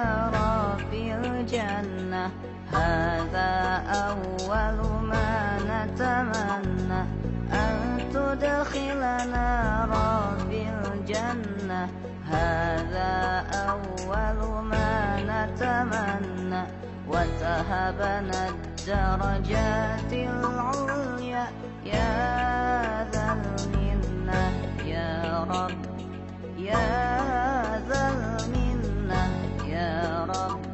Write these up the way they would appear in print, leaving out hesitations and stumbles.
النار في الجنة هذا أول ما نتمنى أن تدخلنا ربي الجنة هذا أول ما نتمنى وتهبنا الدرجات العليا يا ذا المنة يا رب يا ذا المنة يا رب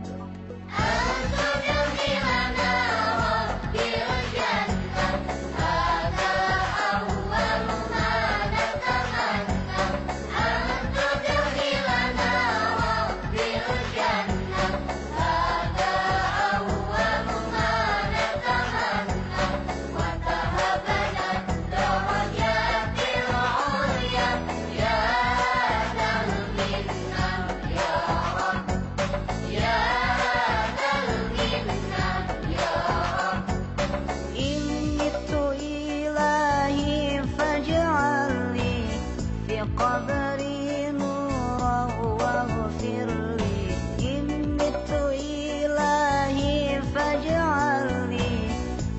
قبري نورا واغفر لي إن مت إلهي فاجعل لي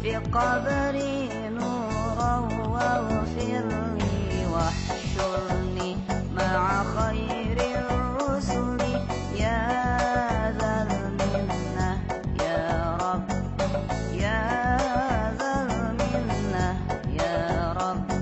في قبري نورا واغفر لي واحشرني مع خير الرسل يا ذا المنة يا رب يا ذا المنة يا رب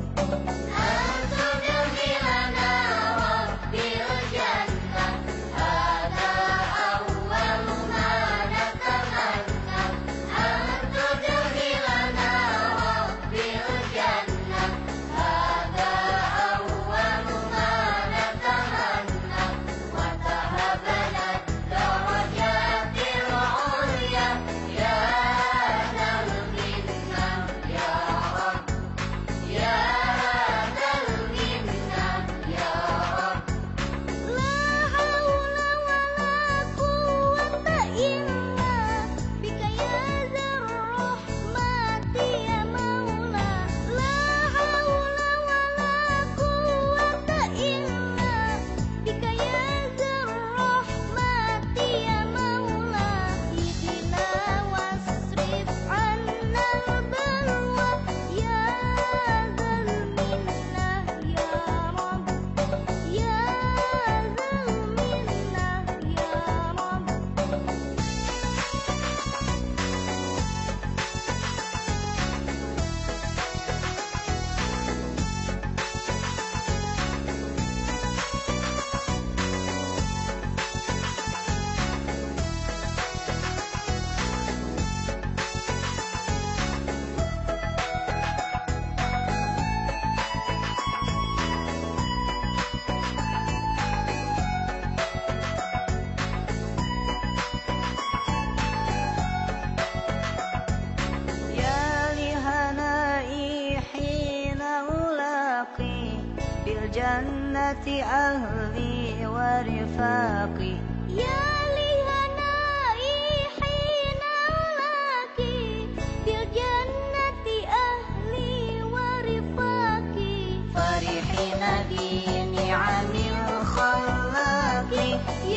بالجنة أهلي ورفاقي يا لهنائي حين ألاقي بالجنة أهلي ورفاقي فرحين بنعم الخلاق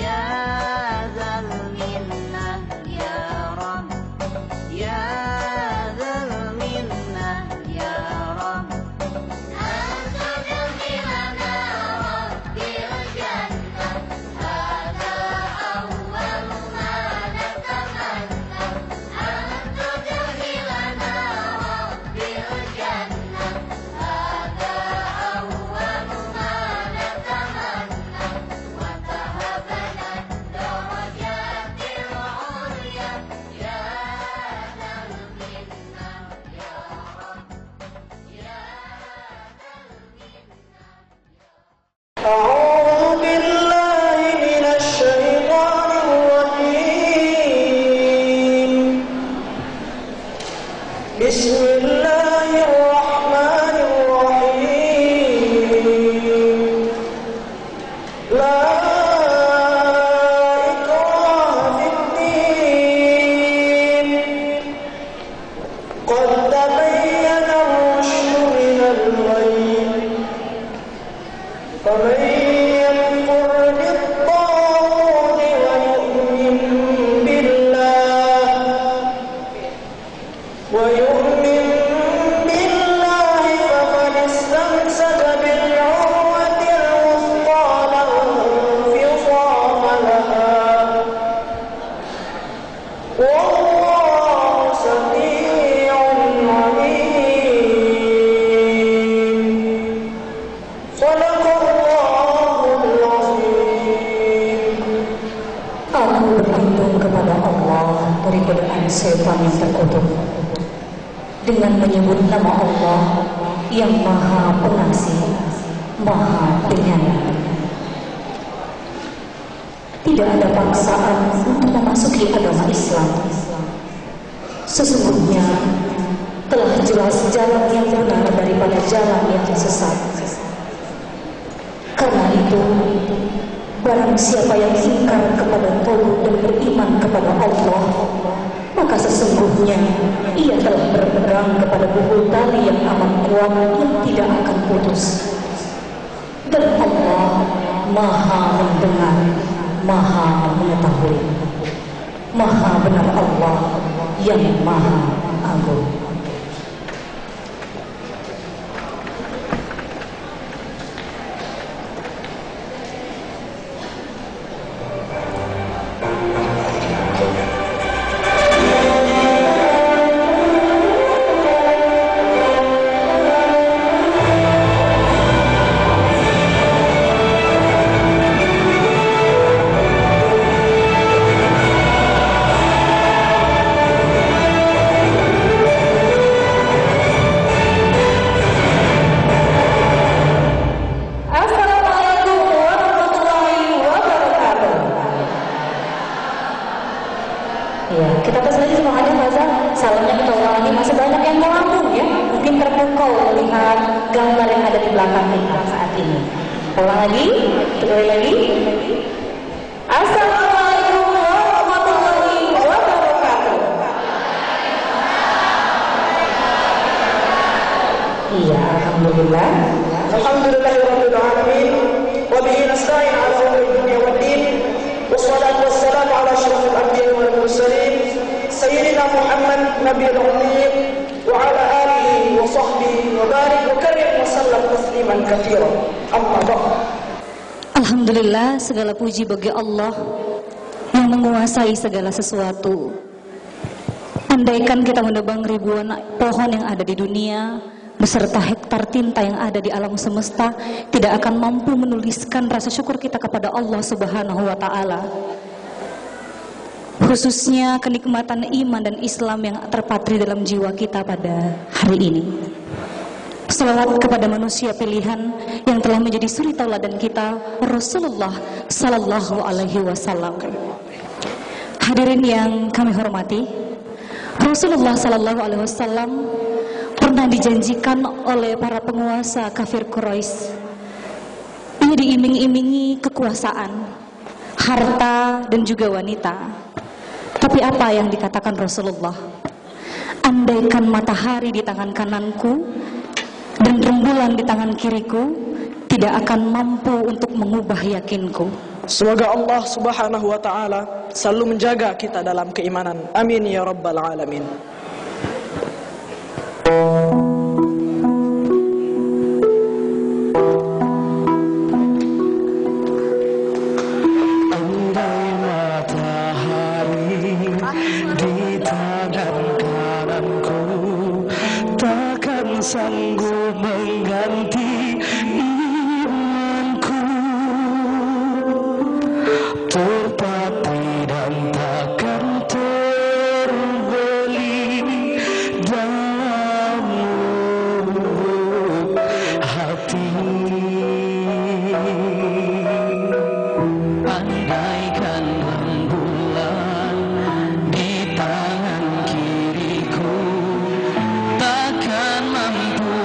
يا ذا المنة يا رب يا ذا المنة يا رب أعوذ بالله من الشيطان الرجيم بسم الله الرحمن الرحيم لا إكراه في الدين قد تبين الرشد من الغي فمن يكفر بالطاغوت ويؤمن Aku berlindung kepada Allah dari godaan setan yang terkutuk dengan menyebut nama Allah yang Maha Pengasih, Maha Penyayang. Tidak ada paksaan untuk memasuki agama Islam. Sesungguhnya telah jelas jalan yang benar daripada jalan yang sesat. Karena itu, barang siapa yang ingkar kepada tauhid dan beriman kepada Allah, maka sesungguhnya ia telah berpegang kepada buku tali yang amat kuat yang tidak akan putus. Dan Allah Maha mendengar, Maha mengetahui. Maha benar Allah yang Maha Agung. Ya, kita tes lagi semangatnya Faza. Salamnya kita ulangi, masih banyak yang melambung ya. Mungkin terpukau melihat gambar yang ada di belakang kita saat ini. Ulang lagi, kedua lagi. Assalamualaikum warahmatullahi wabarakatuh. Iya, alhamdulillah. Alhamdulillahirabbil alamin wa bihi nasta'in 'ala umuri dunya waddin. Wassalatu wassalamu 'ala asyrafil anbiya'i wal mursalin sayyidina Muhammad nabiyil ummi wa 'ala alihi wa sahbihi wa barik wa karim wa sallam tasliman katsiran. Amma ba'd. Alhamdulillah, segala puji bagi Allah yang menguasai segala sesuatu. Andaikan kita menebang ribuan pohon yang ada di dunia beserta hektar tinta yang ada di alam semesta, tidak akan mampu menuliskan rasa syukur kita kepada Allah Subhanahu wa Ta'ala. Khususnya kenikmatan iman dan Islam yang terpatri dalam jiwa kita pada hari ini. Salawat kepada manusia pilihan yang telah menjadi suri tauladan kita, Rasulullah Sallallahu Alaihi Wasallam. Hadirin yang kami hormati, Rasulullah Sallallahu Alaihi Wasallam pernah dijanjikan oleh para penguasa kafir Quraisy. Ia diiming-imingi kekuasaan, harta dan juga wanita. Tapi apa yang dikatakan Rasulullah? Andaikan matahari di tangan kananku dan rembulan di tangan kiriku, tidak akan mampu untuk mengubah yakinku. Semoga Allah Subhanahu wa Ta'ala selalu menjaga kita dalam keimanan. Amin ya rabbal alamin. Andai matahari di tangan kananku, takkan sanggup mengganti imanku. Terpatri dan takkan terbeli dalam lubuk hati. Andaikan rembulan di tangan kiriku, takkan mampu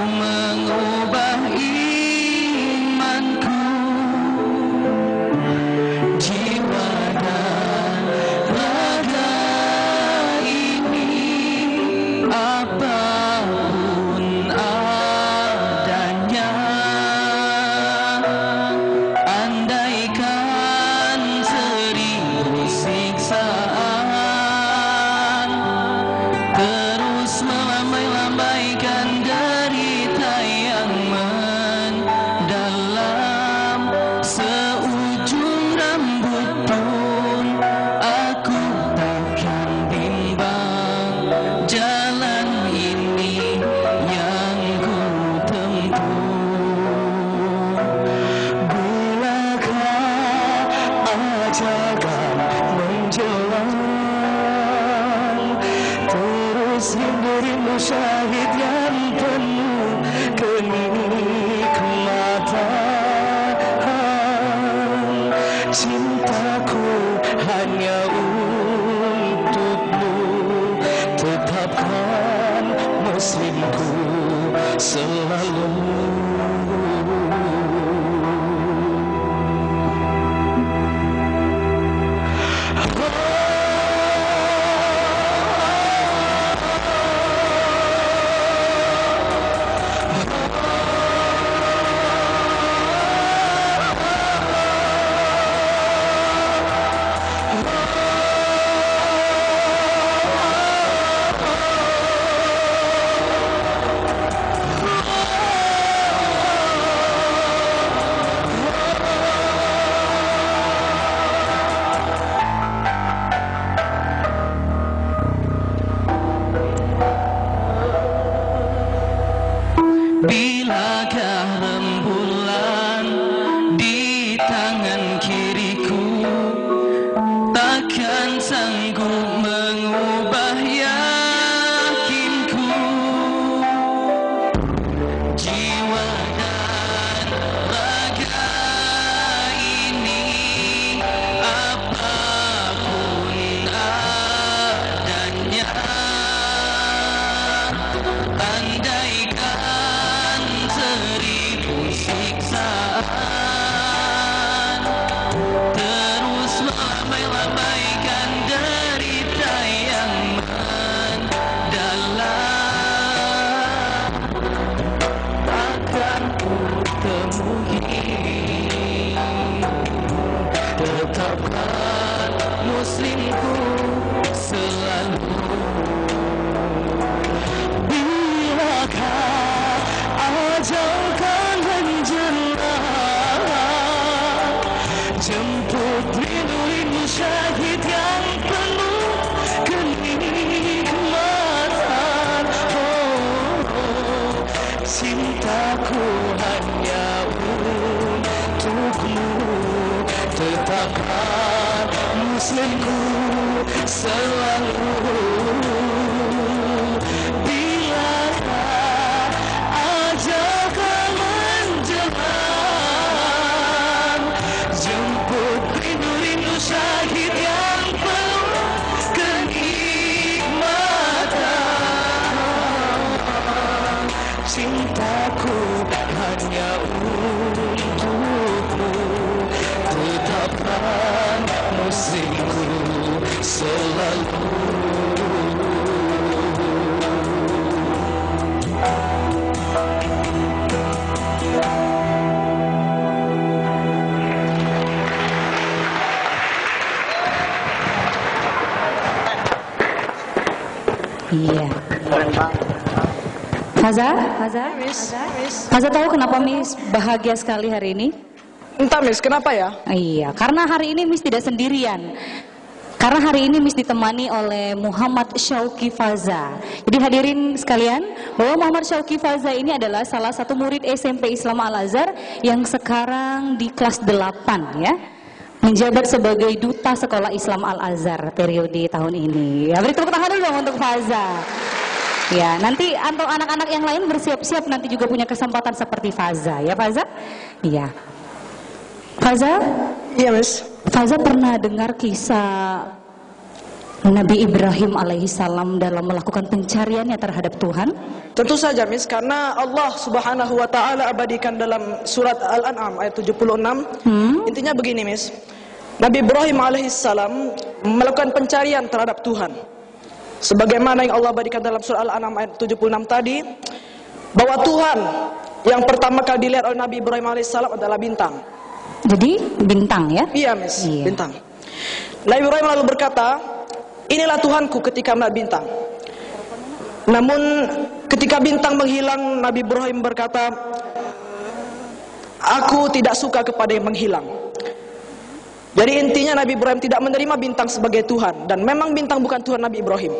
syahid yang penuh kenikmatan. Cintaku hanya untukmu, tetapkan muslimku selalu. Bilakah rembulan di tangan kiriku, takkan sanggup mengubah yakinku. Jiwa dan raga ini apapun adanya, andaikan seribu siksaan, terus melambai-lambaikan derita yang mendalam, takkan ku temui. Tetapkan muslimku selalu. Bilakah ajal kan menjelang, jemput rindu-rindu syahid yang penuh kenikmatan. Cintaku hanya untukmu, tetapkan muslimku selalu. Bilakah ajal kan menjelang, jemput rindu-rindu syahid yang penuh kenikmatan. Cintaku hanya untukmu, tetapkan muslimku selalu. Iya. Faza tahu kenapa Miss bahagia sekali hari ini? Entah Miss, kenapa ya? Iya, karena hari ini Miss tidak sendirian. Karena hari ini Miss ditemani oleh Muhammad Syauqi Faza. Jadi hadirin sekalian, bahwa Muhammad Syauqi Faza ini adalah salah satu murid SMP Islam Al-Azhar yang sekarang di kelas 8 ya. Menjabat sebagai duta sekolah Islam Al-Azhar periode tahun ini. Ya, beri tepuk tangan dulu dong untuk Faza. Ya, nanti untuk anak-anak yang lain bersiap-siap nanti juga punya kesempatan seperti Faza, ya Faza? Iya. Faza? Iya Miss. Faza pernah dengar kisah Nabi Ibrahim alaihissalam dalam melakukan pencariannya terhadap Tuhan? Tentu saja Miss, karena Allah Subhanahu wa taala abadikan dalam surat Al-An'am ayat 76. Intinya begini Miss. Nabi Ibrahim alaihissalam melakukan pencarian terhadap Tuhan. Sebagaimana yang Allah abadikan dalam surah Al-An'am ayat 76 tadi, bahwa Tuhan yang pertama kali dilihat oleh Nabi Ibrahim alaihissalam adalah bintang. Jadi bintang ya? Iya Miss, Iya. bintang. Nabi Ibrahim lalu berkata, inilah Tuhanku ketika melihat bintang. Namun ketika bintang menghilang, Nabi Ibrahim berkata, aku tidak suka kepada yang menghilang. Jadi intinya Nabi Ibrahim tidak menerima bintang sebagai Tuhan. Dan memang bintang bukan Tuhan Nabi Ibrahim.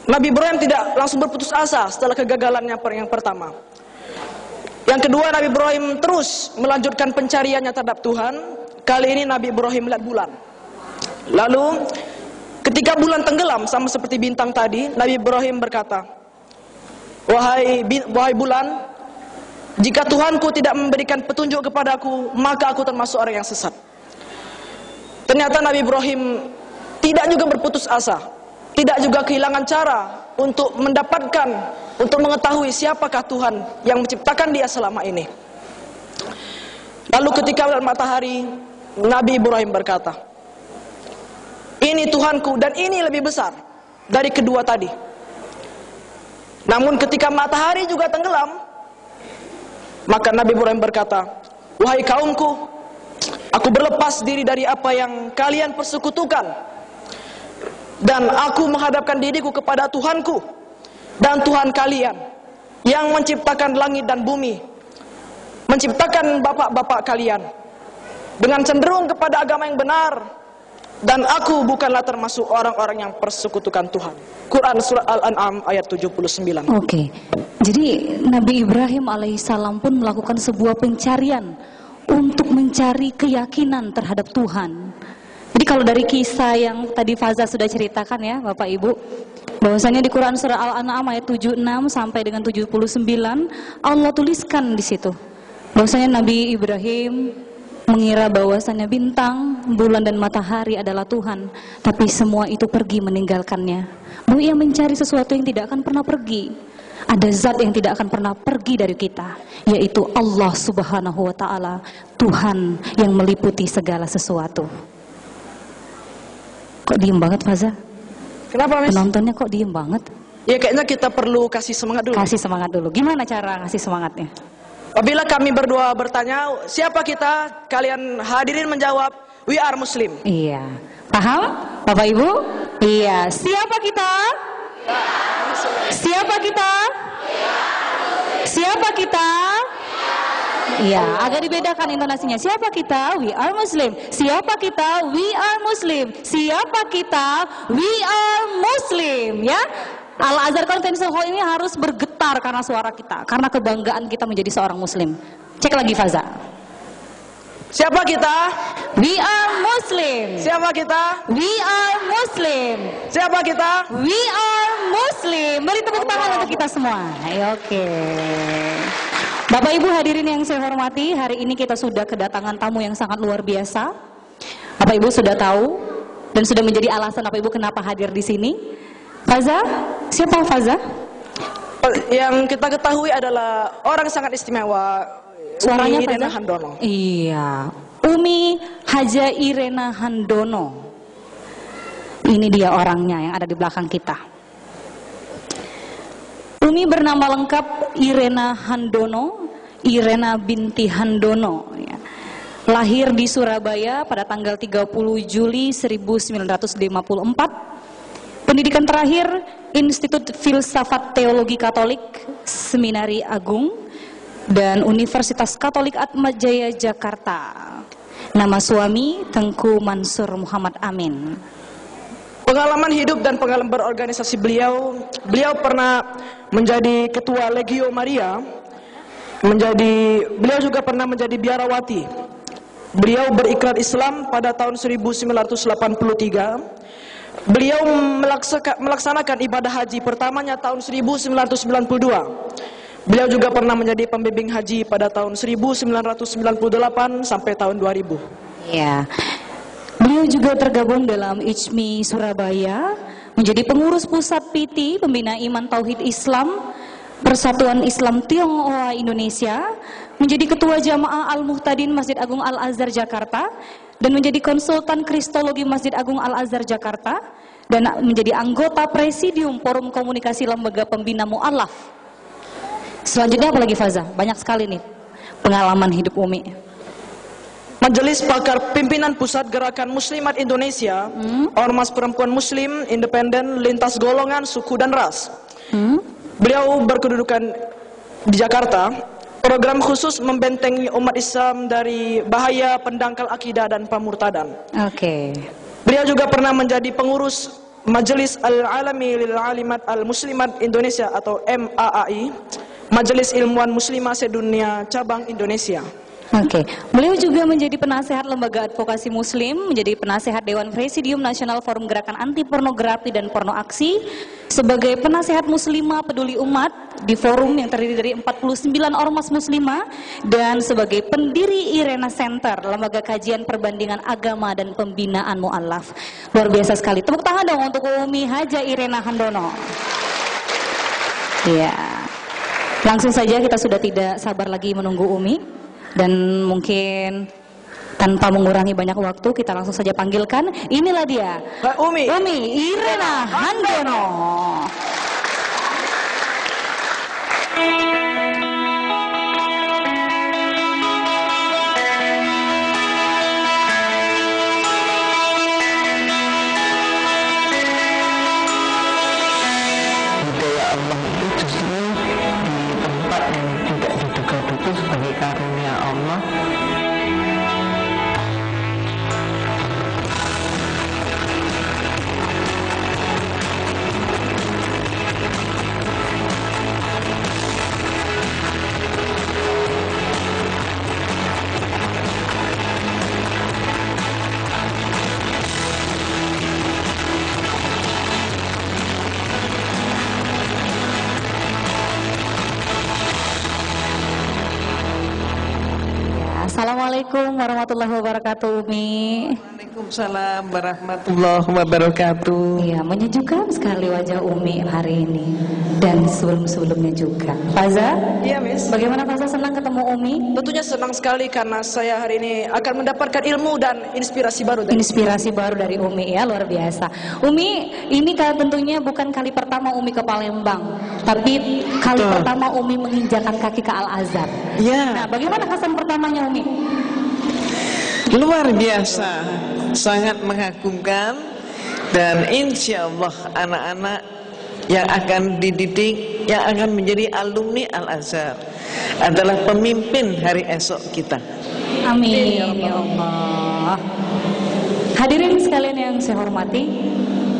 Nabi Ibrahim tidak langsung berputus asa setelah kegagalannya yang pertama. Yang kedua, Nabi Ibrahim terus melanjutkan pencariannya terhadap Tuhan. Kali ini Nabi Ibrahim melihat bulan. Lalu Ketika bulan tenggelam sama seperti bintang tadi, Nabi Ibrahim berkata, Wahai bulan, jika Tuhanku tidak memberikan petunjuk kepadaku, maka aku termasuk orang yang sesat. Ternyata Nabi Ibrahim tidak juga berputus asa, tidak juga kehilangan cara untuk mendapatkan, untuk mengetahui siapakah Tuhan yang menciptakan dia selama ini. Lalu ketika matahari, Nabi Ibrahim berkata, ini Tuhanku dan ini lebih besar dari kedua tadi. Namun ketika matahari juga tenggelam, maka Nabi Ibrahim berkata, wahai kaumku, aku berlepas diri dari apa yang kalian persekutukan, dan aku menghadapkan diriku kepada Tuhanku dan Tuhan kalian yang menciptakan langit dan bumi, menciptakan bapak-bapak kalian dengan cenderung kepada agama yang benar. Dan aku bukanlah termasuk orang-orang yang persekutukan Tuhan. Quran Surah Al-An'am ayat 79. Oke. Jadi Nabi Ibrahim alaihissalam pun melakukan sebuah pencarian untuk mencari keyakinan terhadap Tuhan. Jadi kalau dari kisah yang tadi Faza sudah ceritakan ya Bapak Ibu, bahwasanya di Quran Surah Al-An'am ayat 76 sampai dengan 79, Allah tuliskan di situ bahwasanya Nabi Ibrahim mengira bahwasanya bintang, bulan dan matahari adalah Tuhan, tapi semua itu pergi meninggalkannya. Bahwa ia mencari sesuatu yang tidak akan pernah pergi. Ada zat yang tidak akan pernah pergi dari kita, yaitu Allah Subhanahu wa Ta'ala, Tuhan yang meliputi segala sesuatu. Kok diem banget Faza? Kenapa, Miss? Penontonnya kok diem banget? Ya kayaknya kita perlu kasih semangat dulu. Kasih semangat dulu. Gimana cara ngasih semangatnya? Apabila kami berdua bertanya, siapa kita? Kalian hadirin menjawab, we are Muslim. Iya. Paham Bapak Ibu? Iya. Siapa kita? Siapa kita? Siapa kita? Iya, agak dibedakan intonasinya. Siapa kita? We are Muslim. Siapa kita? We are Muslim. Siapa kita? We are Muslim. Ya. Al-Azhar Convention Hall ini harus bergetar karena suara kita, karena kebanggaan kita menjadi seorang Muslim. Cek lagi Faza. Siapa kita? We are Muslim. Siapa kita? We are Muslim. Siapa kita? We are Muslim. Beri tepuk tangan untuk kita semua. Ayo, oke. Bapak Ibu hadirin yang saya hormati, hari ini kita sudah kedatangan tamu yang sangat luar biasa. Bapak Ibu sudah tahu dan sudah menjadi alasan Bapak Ibu kenapa hadir di sini. Faza, siapa Faza? Yang kita ketahui adalah orang sangat istimewa. Suaranya Umi Irena Faza? Handono. Iya, Umi Haja Irena Handono. Ini dia orangnya yang ada di belakang kita. Umi bernama lengkap Irena Handono, Irena binti Handono. Ya. Lahir di Surabaya pada tanggal 30 Juli 1954. Pendidikan terakhir Institut Filsafat Teologi Katolik Seminari Agung dan Universitas Katolik Atma Jaya Jakarta. Nama suami Tengku Mansur Muhammad Amin. Pengalaman hidup dan pengalaman berorganisasi beliau pernah menjadi ketua Legio Maria, beliau juga pernah menjadi biarawati. Beliau berikrar Islam pada tahun 1983. Beliau melaksanakan ibadah haji pertamanya tahun 1992. Beliau juga pernah menjadi pembimbing haji pada tahun 1998 sampai tahun 2000. Ya. Beliau juga tergabung dalam IJMI Surabaya, menjadi pengurus pusat PT Pembina Iman Tauhid Islam Persatuan Islam Tionghoa Indonesia, menjadi ketua Jamaah Al-Muhtadin Masjid Agung Al-Azhar Jakarta, dan menjadi konsultan Kristologi Masjid Agung Al-Azhar Jakarta, dan menjadi anggota Presidium Forum Komunikasi Lembaga Pembina Mu'alaf. Selanjutnya apa lagi Faza? Banyak sekali nih pengalaman hidup Umi. Majelis Pakar Pimpinan Pusat Gerakan Muslimat Indonesia, Ormas Perempuan Muslim, Independen, Lintas Golongan, Suku dan Ras. Beliau berkedudukan di Jakarta. Program khusus membentengi umat Islam dari bahaya pendangkal akidah dan pemurtadan. Oke. Beliau juga pernah menjadi pengurus Majelis Al-Alami Lil Alimat Al-Muslimat Indonesia atau MAAI, Majelis Ilmuwan Muslimah Sedunia Cabang Indonesia. Oke, beliau juga menjadi penasehat Lembaga Advokasi Muslim, menjadi penasehat Dewan Presidium Nasional Forum Gerakan Anti Pornografi dan Porno Aksi, sebagai penasehat Muslimah Peduli Umat di forum yang terdiri dari 49 ormas Muslimah, dan sebagai pendiri Irena Center, Lembaga Kajian Perbandingan Agama dan Pembinaan Mu'allaf. Luar biasa sekali. Tepuk tangan dong untuk Umi Haja Irena Handono. Ya, langsung saja, kita sudah tidak sabar lagi menunggu Umi. Dan mungkin tanpa mengurangi banyak waktu, kita langsung saja panggilkan. Inilah dia, Umi Irena Handono. Hidayah Allah itu justru di tempat yang tidak diduga-duga sebagai karunia Allah. Assalamualaikum warahmatullahi wabarakatuh, Umi. Waalaikumsalam warahmatullahi wabarakatuh. Iya, menyejukkan sekali wajah Umi hari ini dan sebelum-sebelumnya juga. Faza, Iya, Miss. bagaimana Faza, senang ketemu Umi? Tentunya senang sekali karena saya hari ini akan mendapatkan ilmu dan inspirasi baru dari Inspirasi baru dari Umi, ya, luar biasa. Umi, ini tentunya bukan kali pertama Umi ke Palembang, tapi kali pertama Umi menginjakan kaki ke Al-Azhar. Ya, Nah, bagaimana kesan pertamanya Umi? luar biasa, sangat mengagumkan, dan insya Allah anak-anak yang akan dididik, yang akan menjadi alumni Al-Azhar adalah pemimpin hari esok kita. Amin, ya Allah. Hadirin sekalian yang saya hormati,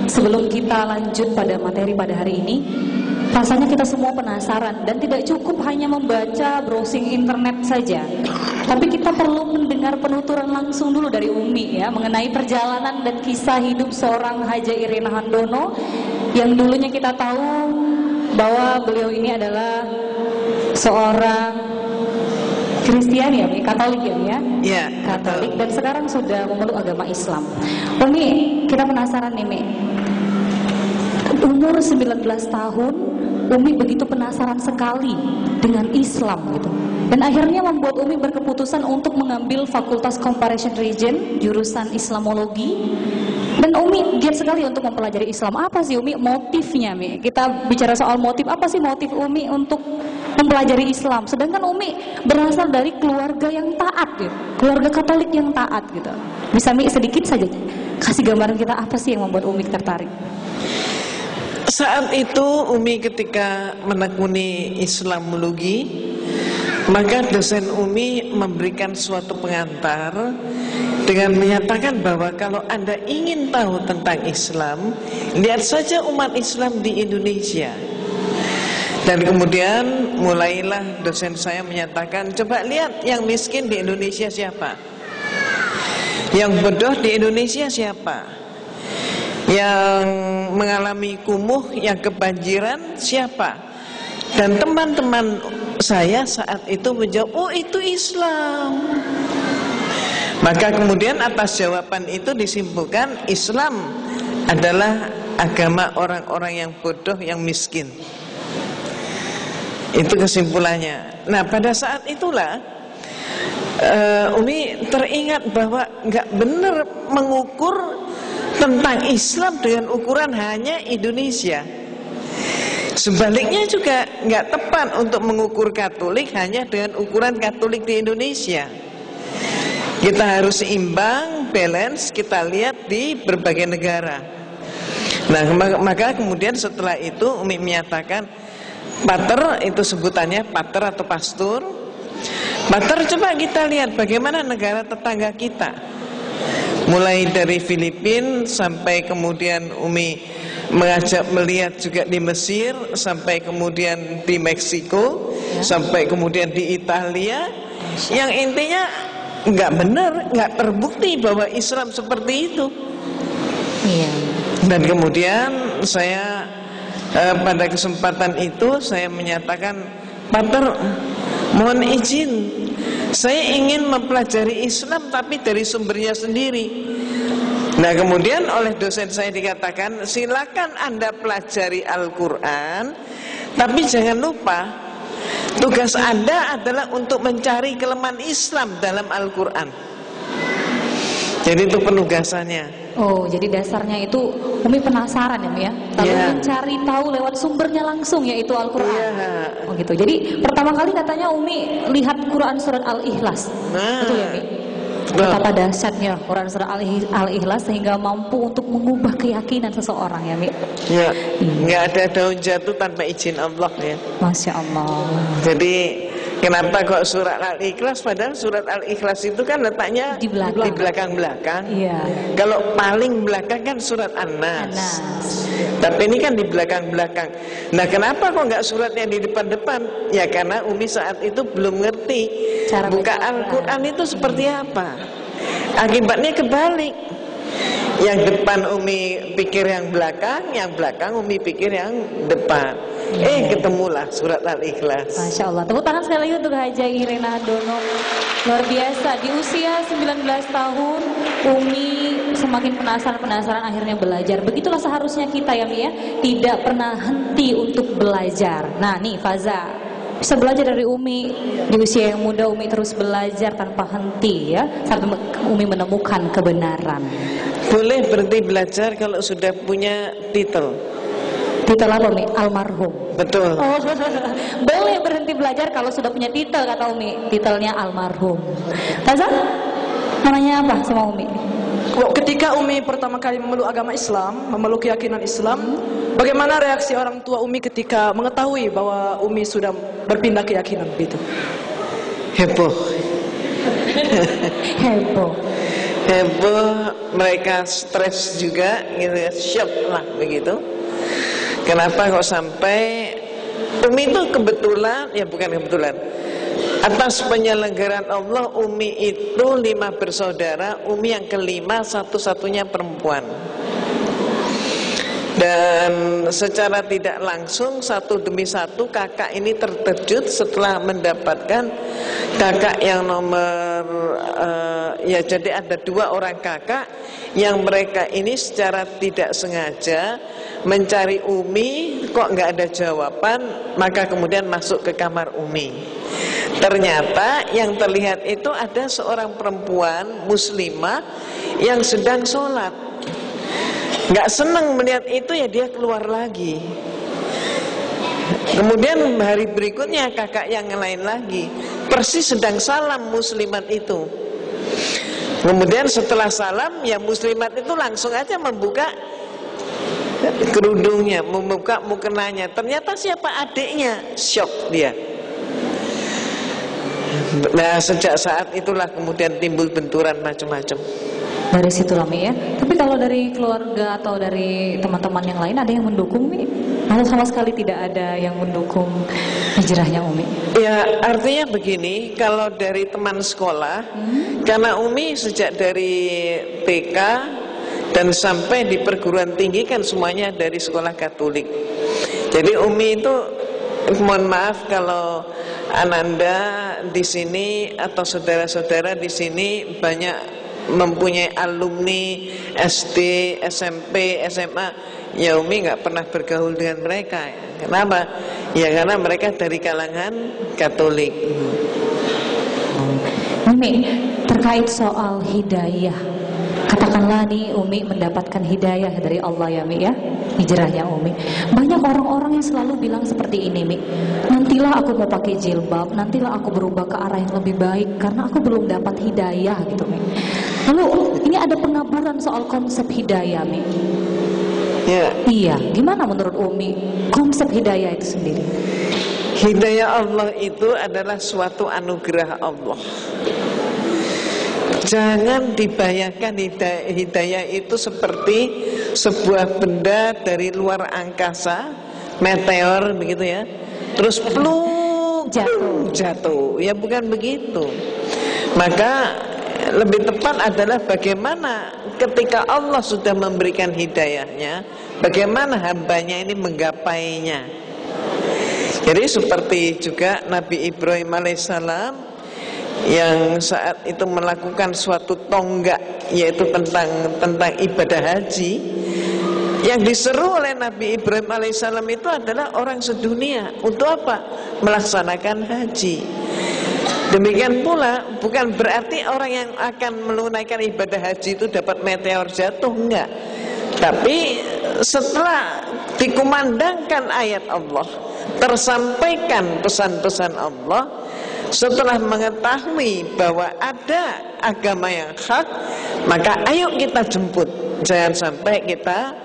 sebelum kita lanjut pada materi pada hari ini, rasanya kita semua penasaran dan tidak cukup hanya membaca browsing internet saja, tapi kita perlu mendengar penuturan langsung dulu dari Umi, ya, mengenai perjalanan dan kisah hidup seorang Haja Irena Handono yang dulunya kita tahu bahwa beliau ini adalah seorang Kristiani, ya, Mi? Katolik, ya, Mi, ya? Ya, Katolik, dan sekarang sudah memeluk agama Islam. Umi, kita penasaran nih, Mi. Umur 19 tahun, Umi begitu penasaran sekali dengan Islam gitu. Dan akhirnya membuat Umi berkeputusan untuk mengambil Fakultas Comparison Religion, jurusan Islamologi. Dan Umi giat sekali untuk mempelajari Islam. Apa sih Umi motifnya, Mi? Kita bicara soal motif, apa sih motif Umi untuk mempelajari Islam? Sedangkan Umi berasal dari keluarga yang taat, gitu. Keluarga Katolik yang taat gitu. Bisa Mi sedikit saja kasih gambaran kita apa sih yang membuat Umi tertarik? saat itu Umi ketika menekuni Islamologi, maka dosen Umi memberikan suatu pengantar dengan menyatakan bahwa kalau Anda ingin tahu tentang Islam, lihat saja umat Islam di Indonesia. Dan kemudian mulailah dosen saya menyatakan, coba lihat yang miskin di Indonesia siapa, yang bodoh di Indonesia siapa, yang mengalami kumuh, yang kebanjiran siapa. Dan teman-teman saya saat itu menjawab, oh itu Islam. Maka kemudian atas jawaban itu disimpulkan Islam adalah agama orang-orang yang bodoh, yang miskin. Itu kesimpulannya. Nah pada saat itulah Umi teringat bahwa nggak benar mengukur tentang Islam dengan ukuran hanya Indonesia. Sebaliknya juga nggak tepat untuk mengukur Katolik hanya dengan ukuran Katolik di Indonesia. Kita harus seimbang, balance, kita lihat di berbagai negara. Nah maka kemudian setelah itu Umi menyatakan, pater itu sebutannya pater atau pastor. Pater coba kita lihat bagaimana negara tetangga kita. Mulai dari Filipina sampai kemudian Umi mengajak melihat juga di Mesir, sampai kemudian di Meksiko, sampai kemudian di Italia, Yang intinya nggak benar, nggak terbukti bahwa Islam seperti itu. Iya. Dan kemudian saya pada kesempatan itu saya menyatakan, Pater, mohon izin, saya ingin mempelajari Islam tapi dari sumbernya sendiri. Nah kemudian oleh dosen saya dikatakan, silakan Anda pelajari Al-Quran, tapi jangan lupa tugas Anda adalah untuk mencari kelemahan Islam dalam Al-Quran. Jadi itu penugasannya. Oh, jadi dasarnya itu Umi penasaran ya, Mi ya? Lalu mencari tahu lewat sumbernya langsung, yaitu Al-Quran. Oh gitu. Jadi pertama kali katanya Umi lihat Quran surat Al-Ikhlas. Betul ya, Mi? Betapa dahsyatnya Quran surat Al-Ikhlas sehingga mampu untuk mengubah keyakinan seseorang ya, Mi? Ya, nggak ada daun jatuh tanpa izin Allah ya. Masya Allah. Jadi kenapa kok surat Al-Ikhlas, padahal surat Al-Ikhlas itu kan letaknya di belakang-belakang. Iya. Kalau paling belakang kan surat An-Nas. Tapi ini kan di belakang-belakang. Nah kenapa kok nggak suratnya di depan-depan? Ya karena Umi saat itu belum ngerti cara buka Al-Quran itu seperti apa. Akibatnya kebalik. Yang depan Umi pikir yang belakang Umi pikir yang depan. Ketemulah surat Al-Ikhlas. Masya Allah. Tepuk tangan sekali lagi untuk Haja Irena Dono. Luar biasa. Di usia 19 tahun Umi semakin penasaran akhirnya belajar. Begitulah seharusnya kita ya, Mi ya. Tidak pernah henti untuk belajar. Nah nih Faza, bisa belajar dari Umi. Di usia yang muda Umi terus belajar tanpa henti ya, sampai Umi menemukan kebenaran. Boleh berhenti belajar kalau sudah punya titel. Titel apa, Mi? Almarhum. Betul. Oh, boleh berhenti belajar kalau sudah punya titel, kata Umi. Titelnya almarhum. Faza, namanya apa sama Umi? Ketika Umi pertama kali memeluk agama Islam, memeluk keyakinan Islam, bagaimana reaksi orang tua Umi ketika mengetahui bahwa Umi sudah berpindah keyakinan begitu? Heboh. Heboh, mereka stres juga, gitu, shock lah begitu. Kenapa kok sampai Umi itu kebetulan, ya bukan kebetulan, atas penyelenggaraan Allah Umi itu 5 bersaudara, Umi yang kelima satu-satunya perempuan. Dan secara tidak langsung satu demi satu kakak ini terkejut setelah mendapatkan kakak yang nomor ya jadi ada 2 orang kakak yang mereka ini secara tidak sengaja mencari Umi, kok nggak ada jawaban, maka kemudian masuk ke kamar Umi. Ternyata yang terlihat itu ada seorang perempuan muslimah yang sedang sholat. Nggak senang melihat itu, ya dia keluar lagi. Kemudian hari berikutnya kakak yang lain lagi persis sedang salam muslimat itu. Kemudian setelah salam, ya muslimat itu langsung aja membuka kerudungnya, membuka mukenanya. Ternyata siapa? Adiknya. Syok dia. Nah sejak saat itulah kemudian timbul benturan macam-macam. Dari situ lah, Mi ya. Tapi kalau dari keluarga atau dari teman-teman yang lain ada yang mendukung, Mi? Atau sama sekali tidak ada yang mendukung hijrahnya Umi? Ya artinya begini, kalau dari teman sekolah, karena Umi sejak dari TK dan sampai di perguruan tinggi kan semuanya dari sekolah Katolik. Jadi Umi itu, mohon maaf kalau Ananda di sini atau saudara-saudara di sini banyak mempunyai alumni SD, SMP, SMA, ya Umi nggak pernah bergaul dengan mereka. Kenapa? Ya karena mereka dari kalangan Katolik. Umi, terkait soal hidayah, katakanlah nih Umi mendapatkan hidayah dari Allah ya, Mi ya, hijrahnya Umi. Banyak orang-orang yang selalu bilang seperti ini, Mi, nantilah aku mau pakai jilbab, nantilah aku berubah ke arah yang lebih baik karena aku belum dapat hidayah gitu, Mi. Lalu ini ada pengaburan soal konsep hidayah, Mi. Ya. Iya, gimana menurut Umi konsep hidayah itu sendiri? Hidayah Allah itu adalah suatu anugerah Allah. Jangan dibayangkan hidayah itu seperti sebuah benda dari luar angkasa, meteor begitu ya, terus pluk jatuh. Ya bukan begitu. Maka lebih tepat adalah bagaimana ketika Allah sudah memberikan hidayahnya, bagaimana hambanya ini menggapainya. Jadi seperti juga Nabi Ibrahim alaihissalam yang saat itu melakukan suatu tonggak, yaitu tentang ibadah haji. Yang diseru oleh Nabi Ibrahim alaihissalam itu adalah orang sedunia. Untuk apa? Melaksanakan haji. Demikian pula bukan berarti orang yang akan menunaikan ibadah haji itu dapat meteor jatuh, enggak. Tapi setelah dikumandangkan ayat Allah, tersampaikan pesan-pesan Allah, setelah mengetahui bahwa ada agama yang hak, maka ayo kita jemput. Jangan sampai kita,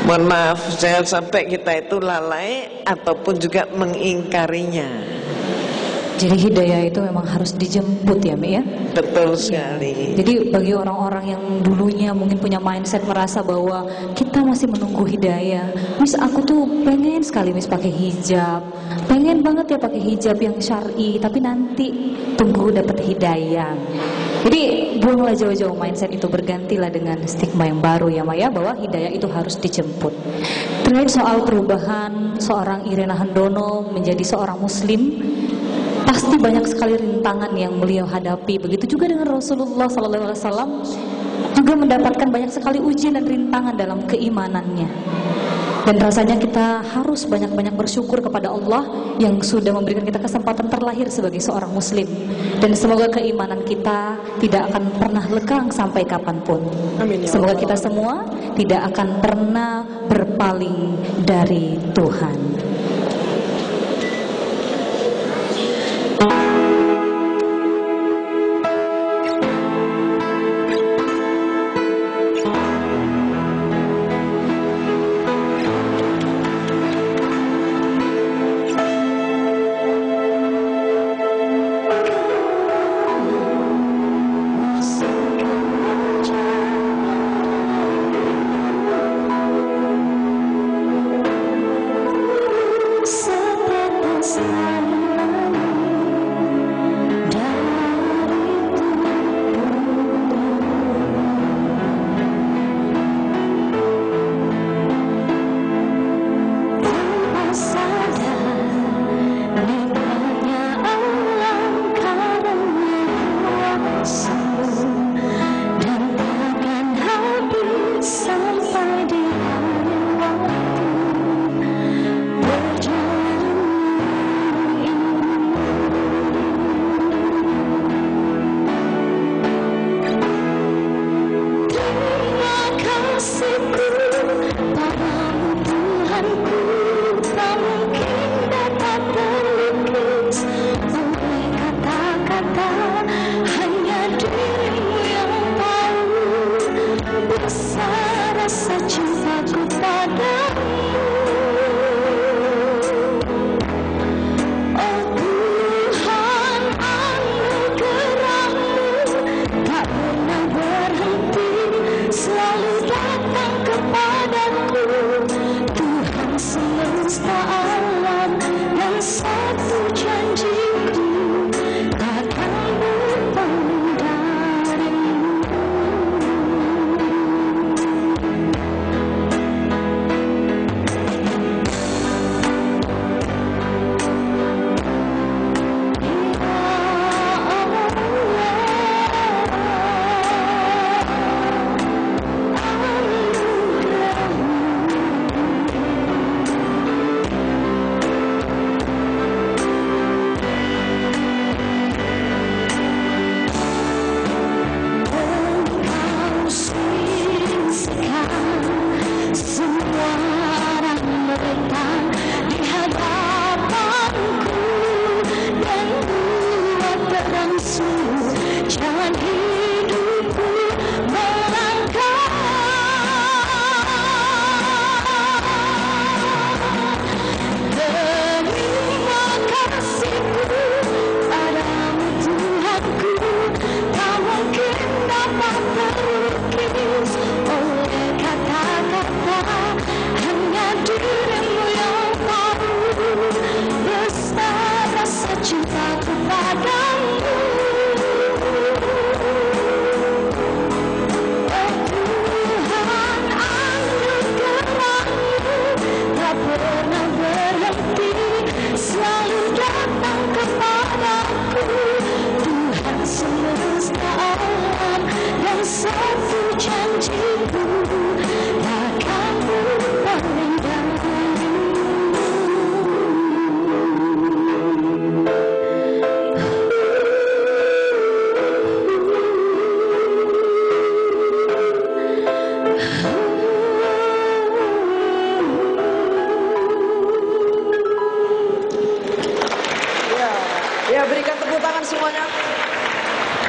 mohon maaf, jangan sampai kita itu lalai ataupun juga mengingkarinya. Jadi hidayah itu memang harus dijemput ya, Mi ya? Betul sekali. Jadi bagi orang-orang yang dulunya mungkin punya mindset merasa bahwa kita masih menunggu hidayah. Mis, aku tuh pengen sekali Mis pakai hijab, pengen banget ya pakai hijab yang syar'i, tapi nanti tunggu dapat hidayah. Jadi buanglah jauh-jauh mindset itu, bergantilah dengan stigma yang baru ya Maya, bahwa hidayah itu harus dijemput. Terkait soal perubahan seorang Irena Handono menjadi seorang muslim, pasti banyak sekali rintangan yang beliau hadapi. Begitu juga dengan Rasulullah SAW, juga mendapatkan banyak sekali ujian dan rintangan dalam keimanannya. Dan rasanya kita harus banyak-banyak bersyukur kepada Allah yang sudah memberikan kita kesempatan terlahir sebagai seorang muslim. Dan semoga keimanan kita tidak akan pernah lekang sampai kapanpun. Amin, ya semoga Allah. kita semua tidak akan pernah berpaling dari Tuhan.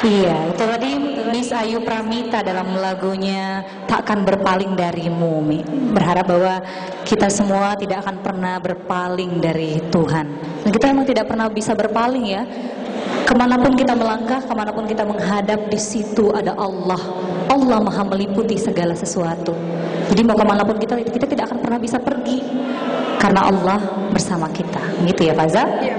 Iya, itu tadi Miss Ayu Pramita dalam lagunya Takkan Berpaling Darimu, Mi. Berharap bahwa kita semua tidak akan pernah berpaling dari Tuhan. Dan kita memang tidak pernah bisa berpaling ya. Kemanapun kita melangkah, kemanapun kita menghadap, di situ ada Allah. Allah Maha meliputi segala sesuatu. Jadi mau kemanapun kita tidak akan pernah bisa pergi, karena Allah bersama kita. Gitu ya, Faza? Iya,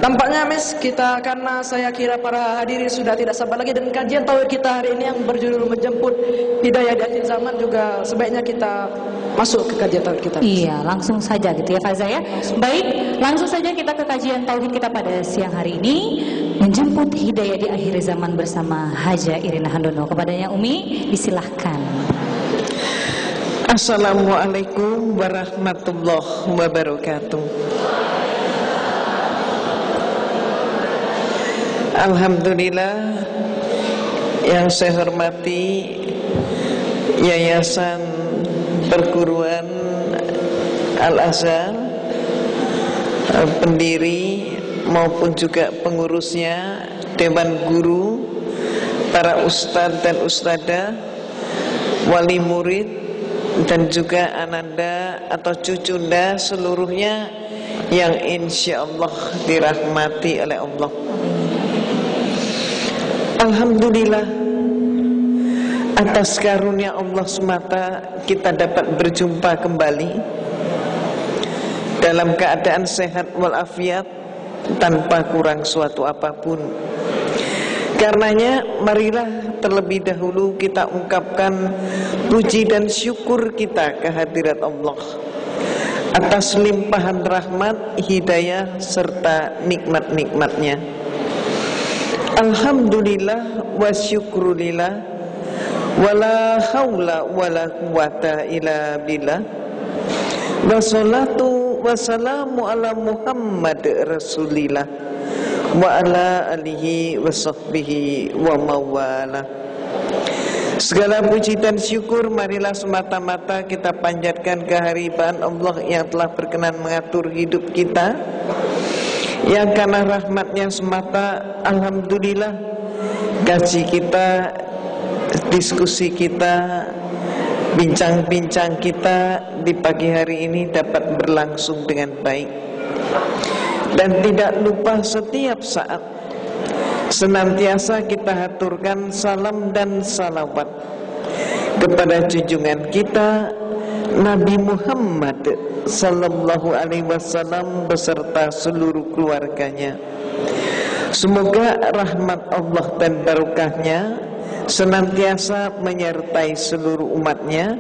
tampaknya Miss, kita karena saya kira para hadirin sudah tidak sabar lagi dengan kajian tauhid kita hari ini yang berjudul menjemput hidayah di akhir zaman, juga sebaiknya kita masuk ke kajian tauhid kita. Iya, langsung saja gitu ya, Faza ya. Baik, langsung saja kita ke kajian tauhid kita pada siang hari ini, menjemput hidayah di akhir zaman bersama Haja Irina Handono. Kepadanya Umi, disilahkan. Assalamualaikum warahmatullahi wabarakatuh. Alhamdulillah, yang saya hormati Yayasan Perguruan Al-Azhar, pendiri maupun juga pengurusnya, Dewan Guru, para ustadz dan ustadzah, wali murid, dan juga ananda atau cucunda seluruhnya yang insya Allah dirahmati oleh Allah. Alhamdulillah, atas karunia Allah semata kita dapat berjumpa kembali dalam keadaan sehat walafiat tanpa kurang suatu apapun. Karenanya marilah terlebih dahulu kita ungkapkan puji dan syukur kita kehadirat Allah atas limpahan rahmat, hidayah serta nikmat-nikmatnya. Alhamdulillah wa syukrulillah, wala haula wala quwata illa billah, wassalatu wassalamu ala Muhammad Rasulillah wa ala alihi wa sahbihi wa mawala. Segala puji dan syukur marilah semata-mata kita panjatkan kehadiran Allah yang telah berkenan mengatur hidup kita, yang karena rahmatnya semata, alhamdulillah, kaji kita, diskusi kita, bincang-bincang kita di pagi hari ini dapat berlangsung dengan baik. Dan tidak lupa setiap saat senantiasa kita haturkan salam dan salawat kepada junjungan kita Nabi Muhammad sallallahu alaihi wasallam beserta seluruh keluarganya. Semoga rahmat Allah dan barokahnya senantiasa menyertai seluruh umatnya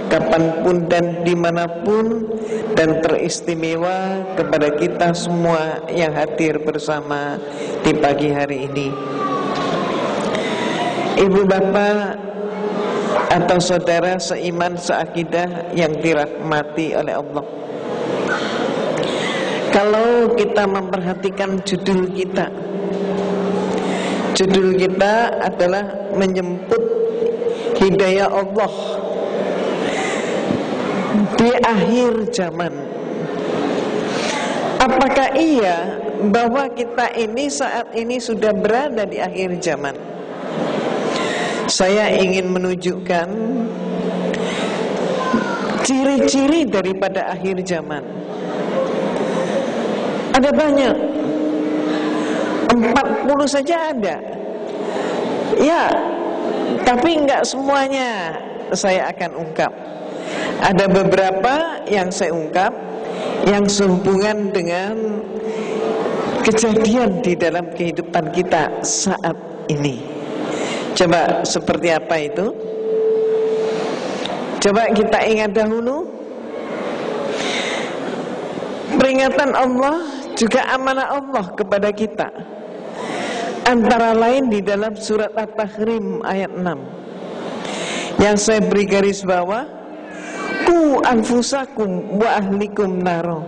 kapanpun dan dimanapun, dan teristimewa kepada kita semua yang hadir bersama di pagi hari ini. Ibu bapak atau saudara seiman seakidah yang dirahmati oleh Allah, kalau kita memperhatikan judul kita adalah menjemput hidayah Allah di akhir zaman. Apakah iya bahwa kita ini saat ini sudah berada di akhir zaman? Saya ingin menunjukkan ciri-ciri daripada akhir zaman. Ada banyak, 40 saja ada. Ya, tapi enggak semuanya saya akan ungkap. Ada beberapa yang saya ungkap yang sehubungan dengan kejadian di dalam kehidupan kita saat ini. Coba seperti apa itu? Coba kita ingat dahulu. Peringatan Allah juga amanah Allah kepada kita, antara lain di dalam surat At-Tahrim ayat 6 yang saya beri garis bawah, ku anfusakum wa ahlikum naro.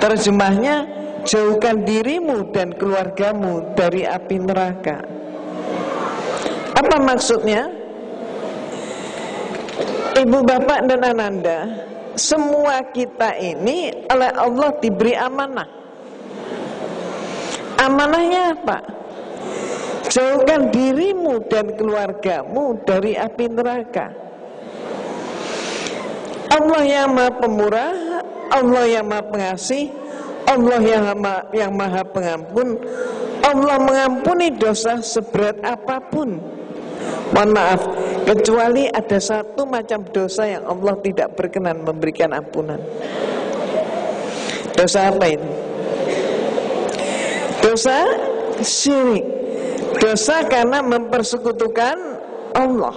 Terjemahnya, jauhkan dirimu dan keluargamu dari api neraka. Apa maksudnya? Ibu bapak dan ananda, semua kita ini oleh Allah diberi amanah. Amanahnya apa? Jauhkan dirimu dan keluargamu dari api neraka. Allah yang Maha Pemurah, Allah yang Maha Pengasih, Allah yang Maha Pengampun. Allah mengampuni dosa seberat apapun. Mohon maaf, kecuali ada satu macam dosa yang Allah tidak berkenan memberikan ampunan. Dosa apa ini? Dosa syirik. Dosa karena mempersekutukan Allah.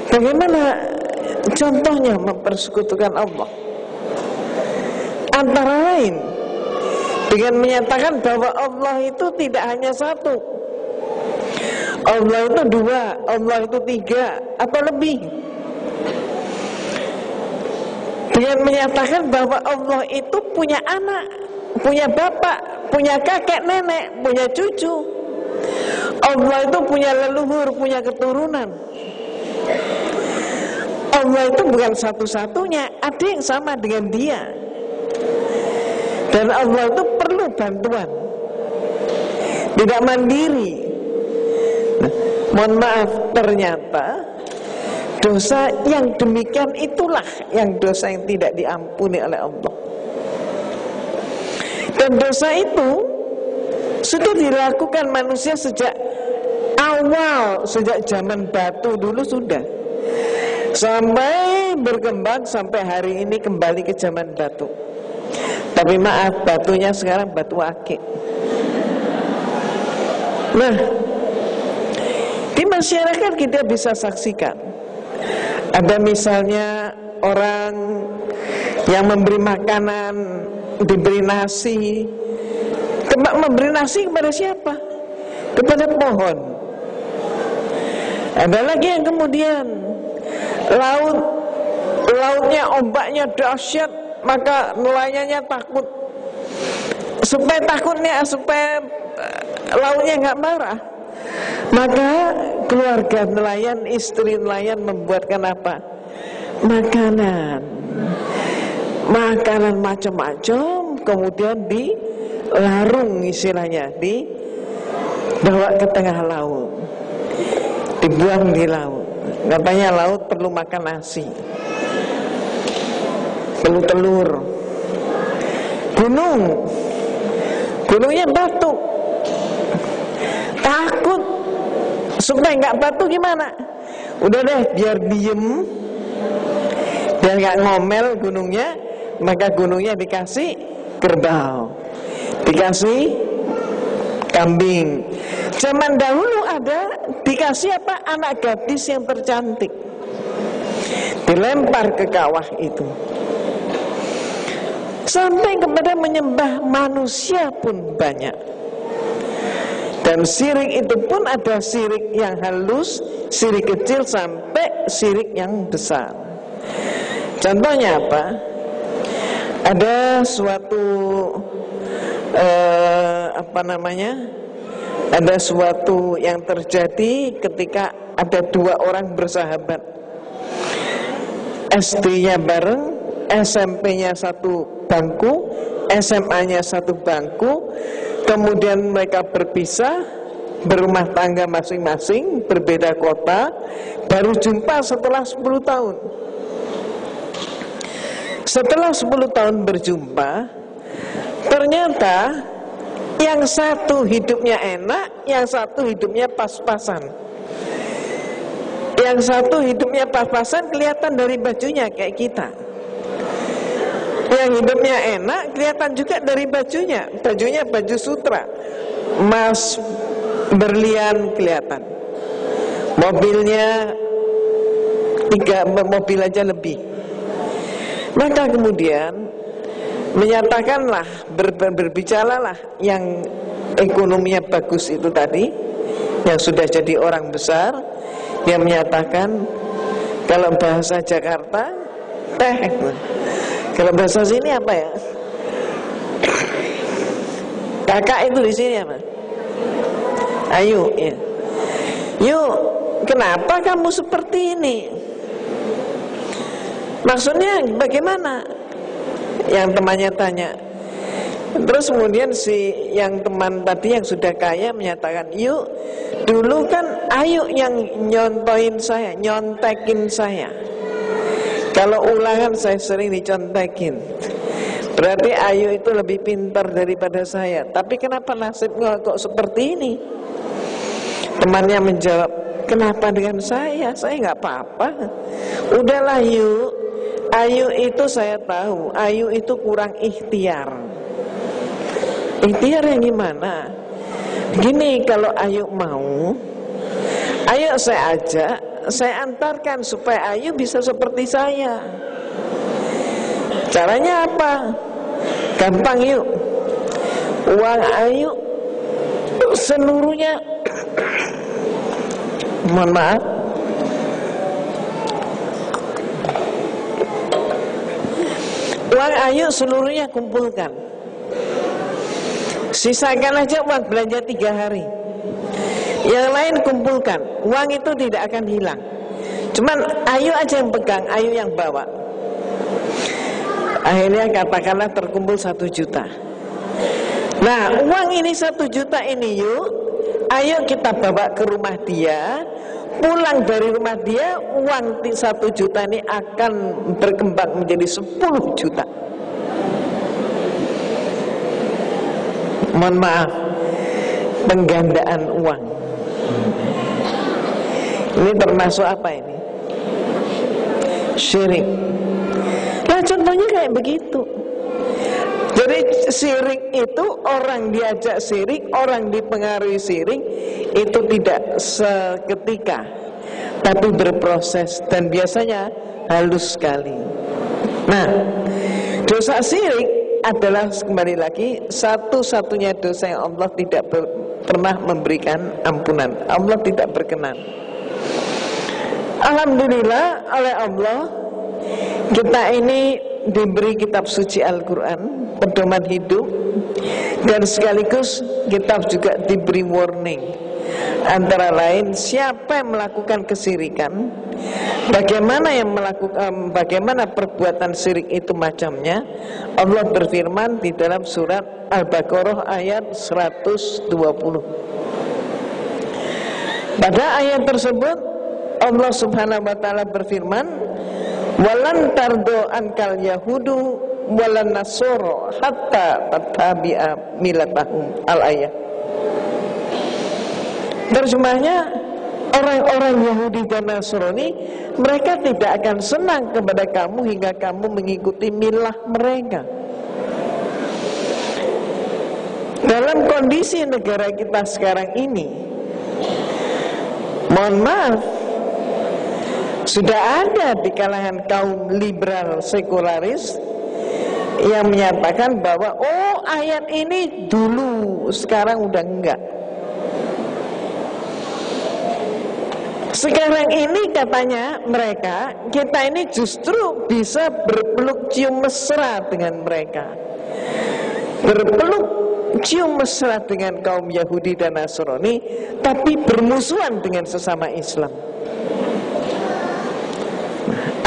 Bagaimana contohnya mempersekutukan Allah? Antara lain dengan menyatakan bahwa Allah itu tidak hanya satu, Allah itu dua, Allah itu tiga atau lebih. Dengan menyatakan bahwa Allah itu punya anak, punya bapak, punya kakek nenek, punya cucu. Allah itu punya leluhur, punya keturunan. Allah itu bukan satu-satunya, ada yang sama dengan dia. Dan Allah itu perlu bantuan, tidak mandiri. Nah, mohon maaf, ternyata dosa yang demikian itulah yang dosa yang tidak diampuni oleh Allah. Dan dosa itu sudah dilakukan manusia sejak awal, sejak zaman batu dulu sudah, sampai berkembang sampai hari ini kembali ke zaman batu. Tapi maaf, batunya sekarang batu akik. Nah, di masyarakat kita bisa saksikan, ada misalnya orang yang memberi makanan, diberi nasi. Memberi nasi kepada siapa? Kepada pohon. Ada lagi yang kemudian lautnya ombaknya dahsyat, maka nelayannya takut. Supaya lautnya nggak marah, maka keluarga nelayan, istri nelayan membuatkan apa? Makanan macam-macam, kemudian dilarung, istilahnya dibawa ke tengah laut, dibuang di laut. Katanya laut perlu makan nasi, perlu telur. Gunungnya batu, takut. Supaya nggak batu gimana? Udah deh, biar diem, biar nggak ngomel gunungnya, maka gunungnya dikasih kerbau, dikasih kambing. Zaman dahulu ada dikasih apa? Anak gadis yang tercantik, dilempar ke kawah itu. Sampai kepada menyembah manusia pun banyak. Dan syirik itu pun ada syirik yang halus, syirik kecil sampai syirik yang besar. Contohnya apa? Ada suatu ada suatu yang terjadi ketika ada dua orang bersahabat. SD-nya bareng, SMP-nya satu bangku, SMA-nya satu bangku. Kemudian mereka berpisah, berumah tangga masing-masing, berbeda kota, baru jumpa setelah 10 tahun. Setelah 10 tahun berjumpa, ternyata yang satu hidupnya enak, yang satu hidupnya pas-pasan. Yang satu hidupnya pas-pasan kelihatan dari bajunya kayak kita. Yang hidupnya enak kelihatan juga dari bajunya. Bajunya baju sutra, emas berlian kelihatan. Mobilnya 3 mobil aja lebih. Maka kemudian menyatakanlah, berbicaralah yang ekonominya bagus itu tadi, yang sudah jadi orang besar, yang menyatakan kalau bahasa Jakarta teh. Kalau bahasa sini apa ya? Kakak itu di sini apa? Ayu, ya. Yuk, kenapa kamu seperti ini? Maksudnya bagaimana? Yang temannya tanya. Terus kemudian si yang teman tadi yang sudah kaya menyatakan, yuk dulu kan Ayu yang nyontoin saya, nyontekin saya. Kalau ulangan saya sering dicontekin. Berarti Ayu itu lebih pintar daripada saya. Tapi kenapa nasibnya kok seperti ini? Temannya menjawab, kenapa dengan saya? Saya nggak apa-apa. Udahlah yuk, Ayu itu saya tahu, Ayu itu kurang ikhtiar. Ikhtiar yang gimana? Gini, kalau Ayu mau, ayo saya ajak, saya antarkan supaya Ayu bisa seperti saya. Caranya apa? Gampang yuk. Uang Ayu seluruhnya, mohon maaf, uang Ayu seluruhnya kumpulkan. Sisakan aja uang belanja 3 hari. Yang lain kumpulkan. Uang itu tidak akan hilang. Cuman Ayu aja yang pegang, Ayu yang bawa. Akhirnya katakanlah terkumpul 1 juta. Nah, uang ini 1 juta ini yuk, ayo kita bawa ke rumah dia. Pulang dari rumah dia, uang 1 juta ini akan berkembang menjadi 10 juta. Mohon maaf, penggandaan uang. Ini termasuk apa ini? Syirik. Nah, contohnya kayak begitu. Jadi syirik itu, orang diajak syirik, orang dipengaruhi syirik, itu tidak seketika, tapi berproses dan biasanya halus sekali. Nah, dosa syirik adalah kembali lagi satu-satunya dosa yang Allah tidak pernah memberikan ampunan. Allah tidak berkenan. Alhamdulillah oleh Allah kita ini diberi kitab suci Al-Quran, pedoman hidup, dan sekaligus kita juga diberi warning. Antara lain, siapa yang melakukan kesyirikan, bagaimana perbuatan syirik itu macamnya. Allah berfirman di dalam surat Al-Baqarah ayat 120. Pada ayat tersebut Allah Subhanahu wa taala berfirman, "Walan tardo ankal yahudu walan nasoro hatta tattabi'a milatahum." Al-ayat. Terjemahnya, orang-orang Yahudi dan Nasrani, mereka tidak akan senang kepada kamu hingga kamu mengikuti milah mereka. Dalam kondisi negara kita sekarang ini, mohon maaf, sudah ada di kalangan kaum liberal sekularis yang menyatakan bahwa oh, ayat ini dulu, sekarang udah enggak. Sekarang ini katanya mereka, kita ini justru bisa berpeluk cium mesra dengan mereka. Berpeluk cium mesra dengan kaum Yahudi dan Nasrani, tapi bermusuhan dengan sesama Islam.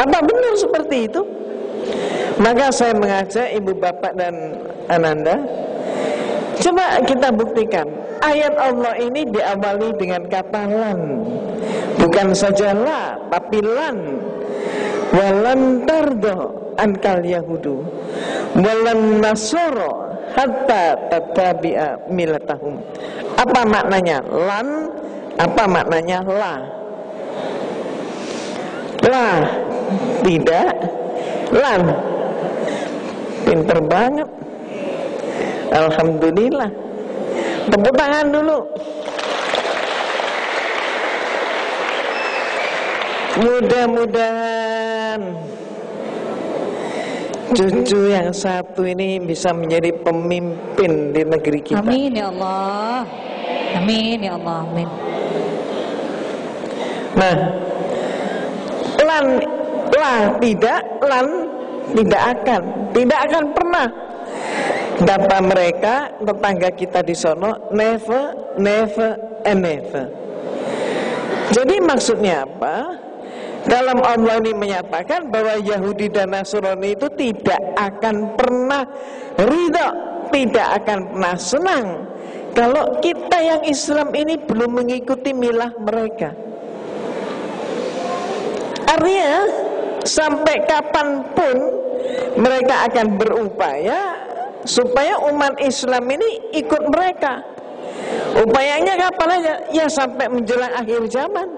Apa benar seperti itu? Maka saya mengajak ibu bapak dan ananda, coba kita buktikan. Ayat Allah ini diawali dengan kata lan. Bukan saja la, tapi lan. Walan tardo ankal yahudu walan nasoro hatta tattabi'a milatahum. Apa maknanya lan? Apa maknanya la? La tidak, lan. Pinter banget. Alhamdulillah. Tepuk tangan dulu. Mudah-mudahan cucu yang satu ini bisa menjadi pemimpin di negeri kita. Amin ya Allah. Amin ya Allah. Amin. Nah, lan tidak akan pernah. Kata mereka, tetangga kita di sono, never and never. Jadi maksudnya apa? Dalam Allah ini menyatakan bahwa Yahudi dan Nasrani itu tidak akan pernah ridha tidak akan pernah senang kalau kita yang Islam ini belum mengikuti milah mereka. Artinya sampai kapanpun mereka akan berupaya supaya umat Islam ini ikut mereka. Upayanya kapan aja? Ya sampai menjelang akhir zaman.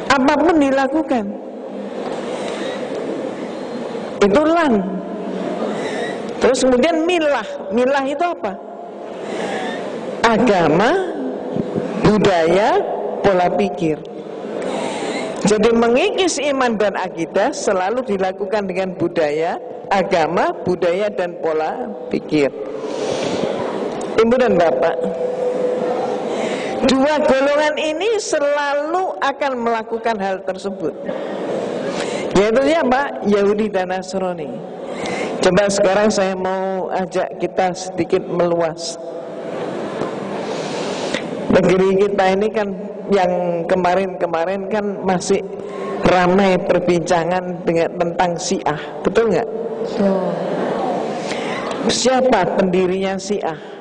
Apapun dilakukan. Itu lan. Terus kemudian milah. Milah itu apa? Agama, budaya, pola pikir. Jadi mengikis iman dan akidah selalu dilakukan dengan budaya, agama, budaya, dan pola pikir. Ibu dan Bapak, dua golongan ini selalu akan melakukan hal tersebut, yaitu siapa? Yahudi dan Nasrani. Coba sekarang saya mau ajak kita sedikit meluas. Negeri kita ini kan yang kemarin-kemarin kan masih ramai perbincangan tentang Syiah, betul nggak? Siapa pendirinya Syiah?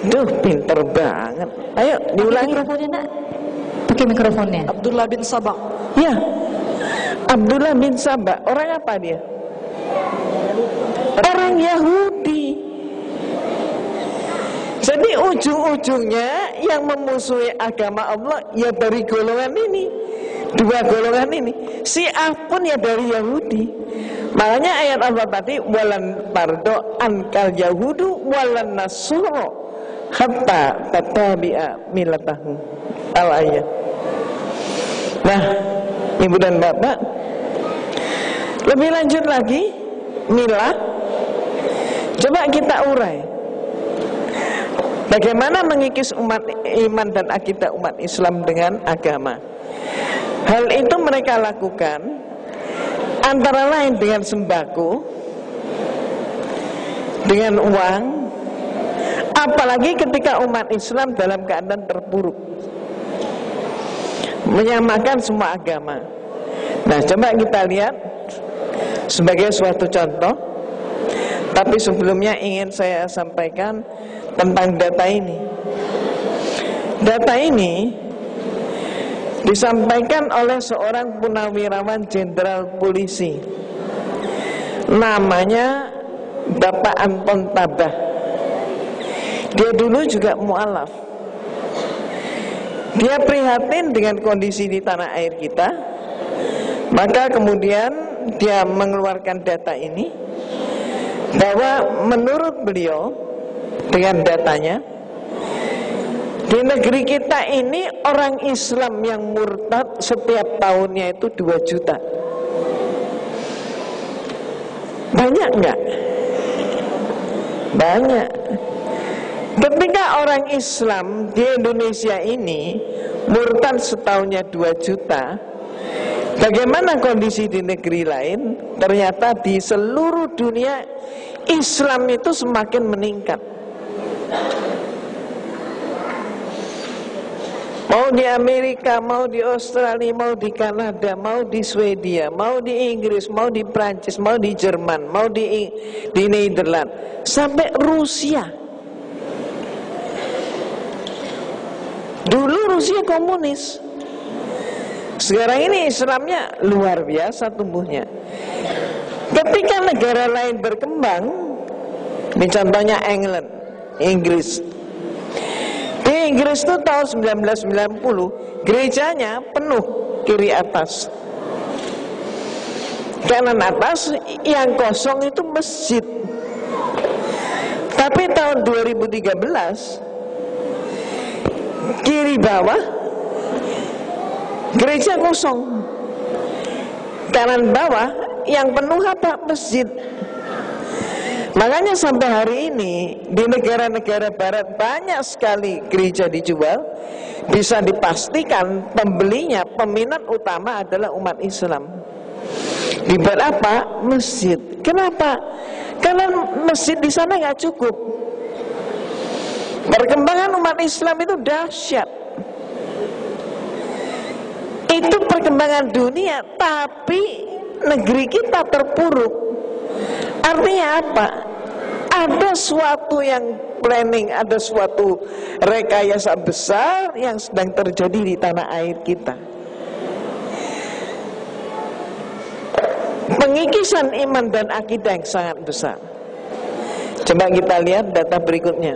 Duh, pinter banget. Ayo diulangi. Mikrofonnya, Nak. Pakai mikrofonnya. Abdullah bin Sabah. Ya, Abdullah bin Sabah. Orang apa dia? Orang Yahudi. Jadi ujung-ujungnya yang memusuhi agama Allah ya dari golongan ini. Dua golongan ini. Syiah pun ya dari Yahudi. Makanya ayat Allah tadi, walan tardo ankal yahudu walan nasoro hatta tatabi'a milatahu. Al-ayat. Nah, Ibu dan Bapak, lebih lanjut lagi, milah. Coba kita urai. Bagaimana mengikis umat iman dan akidah umat Islam dengan agama? Hal itu mereka lakukan antara lain dengan sembako, dengan uang, apalagi ketika umat Islam dalam keadaan terpuruk, menyamakan semua agama. Nah, coba kita lihat sebagai suatu contoh. Tapi sebelumnya ingin saya sampaikan tentang data ini. Data ini disampaikan oleh seorang punawirawan jenderal polisi, namanya Bapak Anton Tabah. Dia dulu juga mu'alaf. Dia prihatin dengan kondisi di tanah air kita. Maka kemudian dia mengeluarkan data ini, bahwa menurut beliau dengan datanya, di negeri kita ini orang Islam yang murtad setiap tahunnya itu 2 juta. Banyak nggak? Banyak. Ketika orang Islam di Indonesia ini murtad setahunnya 2 juta, bagaimana kondisi di negeri lain? Ternyata di seluruh dunia Islam itu semakin meningkat. Mau di Amerika, mau di Australia, mau di Kanada, mau di Swedia, mau di Inggris, mau di Prancis, mau di Jerman, mau di Nederland, sampai Rusia. Dulu Rusia komunis. Sekarang ini Islamnya luar biasa tumbuhnya. Ketika negara lain berkembang, ini contohnya England, Inggris. Di Inggris itu tahun 1990 gerejanya penuh kiri atas, kanan atas, yang kosong itu masjid. Tapi tahun 2013 kiri bawah gereja kosong, kanan bawah yang penuh apa? Masjid. Makanya sampai hari ini di negara-negara barat banyak sekali gereja dijual. Bisa dipastikan pembelinya, peminat utama adalah umat Islam. Dibuat apa? Masjid. Kenapa? Karena masjid di sana nggak cukup. Perkembangan umat Islam itu dahsyat. Itu perkembangan dunia, tapi negeri kita terpuruk. Artinya apa? Ada suatu yang planning, ada suatu rekayasa besar yang sedang terjadi di tanah air kita. Pengikisan iman dan akidah yang sangat besar. Coba kita lihat data berikutnya.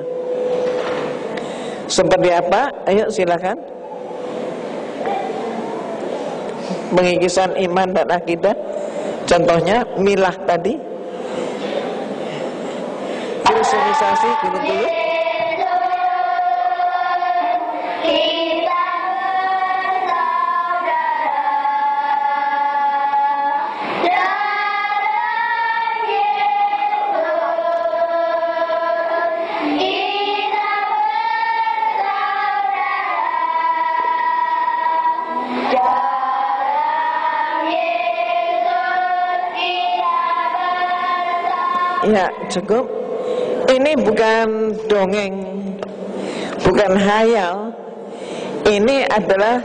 Seperti apa? Ayo silakan. Pengikisan iman dan akidah. Contohnya milah tadi. Kristenisasi Gunung Kulu. Ya, cukup. Ini bukan dongeng, bukan hayal. Ini adalah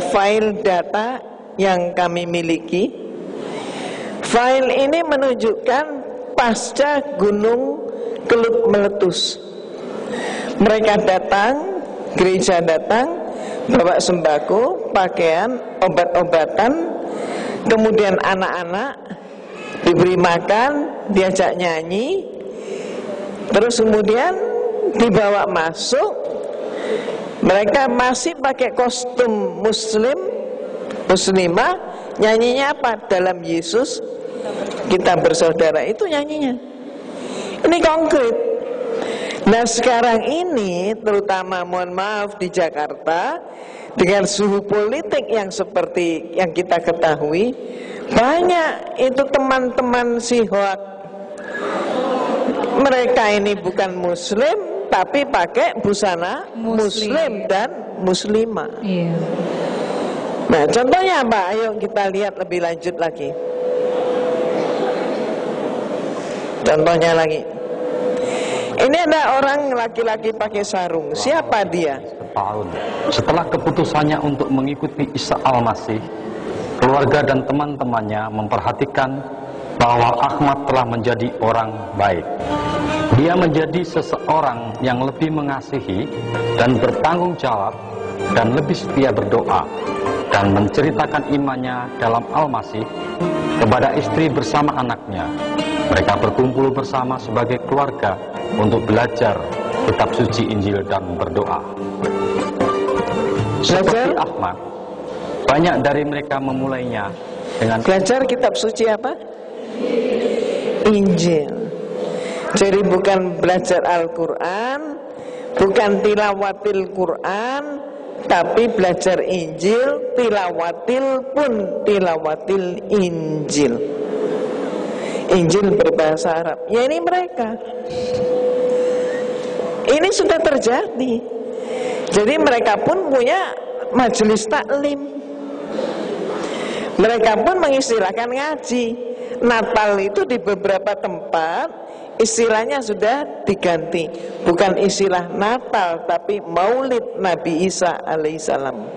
file data yang kami miliki. File ini menunjukkan pasca Gunung Kelut meletus. Mereka datang, gereja datang, bawa sembako, pakaian, obat-obatan, kemudian anak-anak diberi makan, diajak nyanyi, terus kemudian dibawa masuk. Mereka masih pakai kostum muslimah, nyanyinya apa? Dalam Yesus kita bersaudara, itu nyanyinya. Ini konkret. Nah sekarang ini terutama, mohon maaf, di Jakarta dengan suhu politik yang seperti yang kita ketahui, banyak itu teman-teman Sihoak. Mereka ini bukan muslim tapi pakai busana muslim dan muslimah. Iya. Nah contohnya apa? Ayo kita lihat lebih lanjut lagi. Contohnya lagi. Ini ada orang laki-laki pakai sarung. Siapa dia? Tahun setelah keputusannya untuk mengikuti Isa Al-Masih, keluarga dan teman-temannya memperhatikan bahwa Ahmad telah menjadi orang baik. Dia menjadi seseorang yang lebih mengasihi dan bertanggung jawab dan lebih setia berdoa, dan menceritakan imannya dalam Al-Masih kepada istri bersama anaknya. Mereka berkumpul bersama sebagai keluarga untuk belajar kitab suci Injil dan berdoa. Seperti Ahmad, banyak dari mereka memulainya dengan belajar kitab suci apa? Injil. Jadi bukan belajar Al-Quran, bukan tilawatil Quran, tapi belajar Injil, tilawatil Injil. Injil berbahasa Arab. Ya ini mereka. Ini sudah terjadi. Jadi mereka pun punya majelis taklim. Mereka pun mengistilahkan ngaji. Natal itu di beberapa tempat istilahnya sudah diganti. Bukan istilah Natal, tapi Maulid Nabi Isa alaihissalam.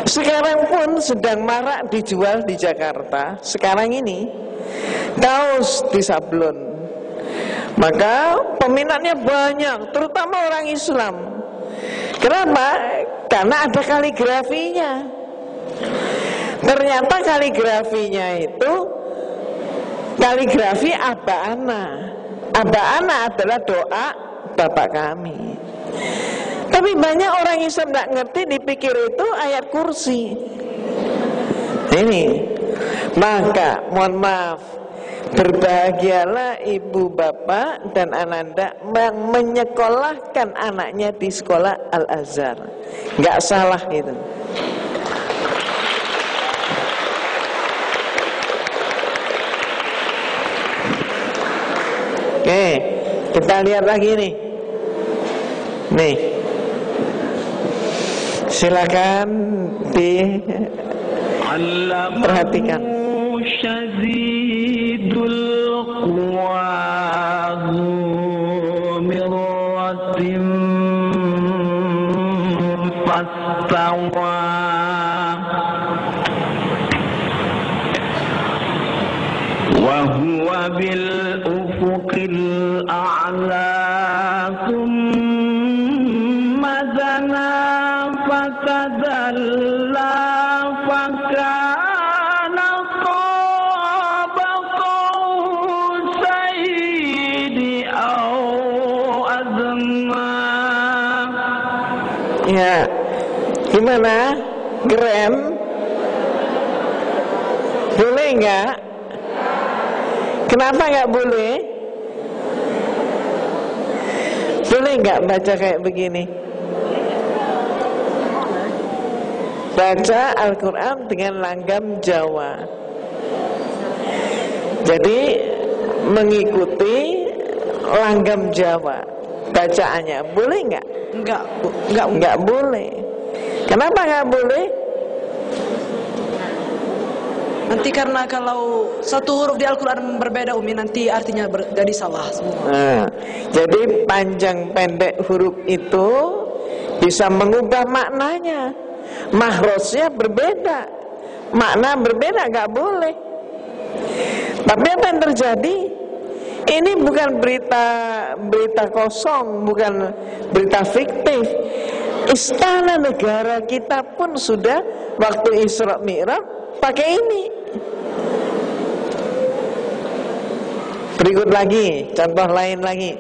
Sekarang pun sedang marak dijual di Jakarta. Sekarang ini kaos di sablon. Maka peminatnya banyak, terutama orang Islam. Kenapa? Karena ada kaligrafinya. Ternyata kaligrafinya itu kaligrafi Aba Ana. Aba Ana adalah doa Bapak kami. Tapi banyak orang Islam tidak ngerti, dipikir itu ayat kursi. Ini, maka mohon maaf, berbahagialah ibu bapak dan ananda yang menyekolahkan anaknya di sekolah Al-Azhar. Nggak salah itu. Oke, kita lihat lagi nih. Nih, silakan diperhatikan. Syadidul quwa mirratin fastawa وهو بالأفق الأعلى ثم دنا فتدلى فكان قاب قوسين أو أدنى. Ya, gimana? Keren? Boleh nggak? Kenapa nggak boleh? Boleh nggak baca kayak begini? Baca Al-Quran dengan langgam Jawa. Jadi mengikuti langgam Jawa bacaannya. Boleh nggak? Nggak boleh. Kenapa nggak boleh? Nanti karena kalau satu huruf di Al-Quran berbeda Umi, nanti artinya jadi salah semua. Nah, jadi panjang pendek huruf itu bisa mengubah maknanya. Mahrosnya berbeda, makna berbeda, nggak boleh. Tapi apa yang terjadi? Ini bukan berita kosong, bukan berita fiktif. Istana negara kita pun sudah waktu Isra Mi'raj pakai ini. Berikut lagi, contoh lain lagi.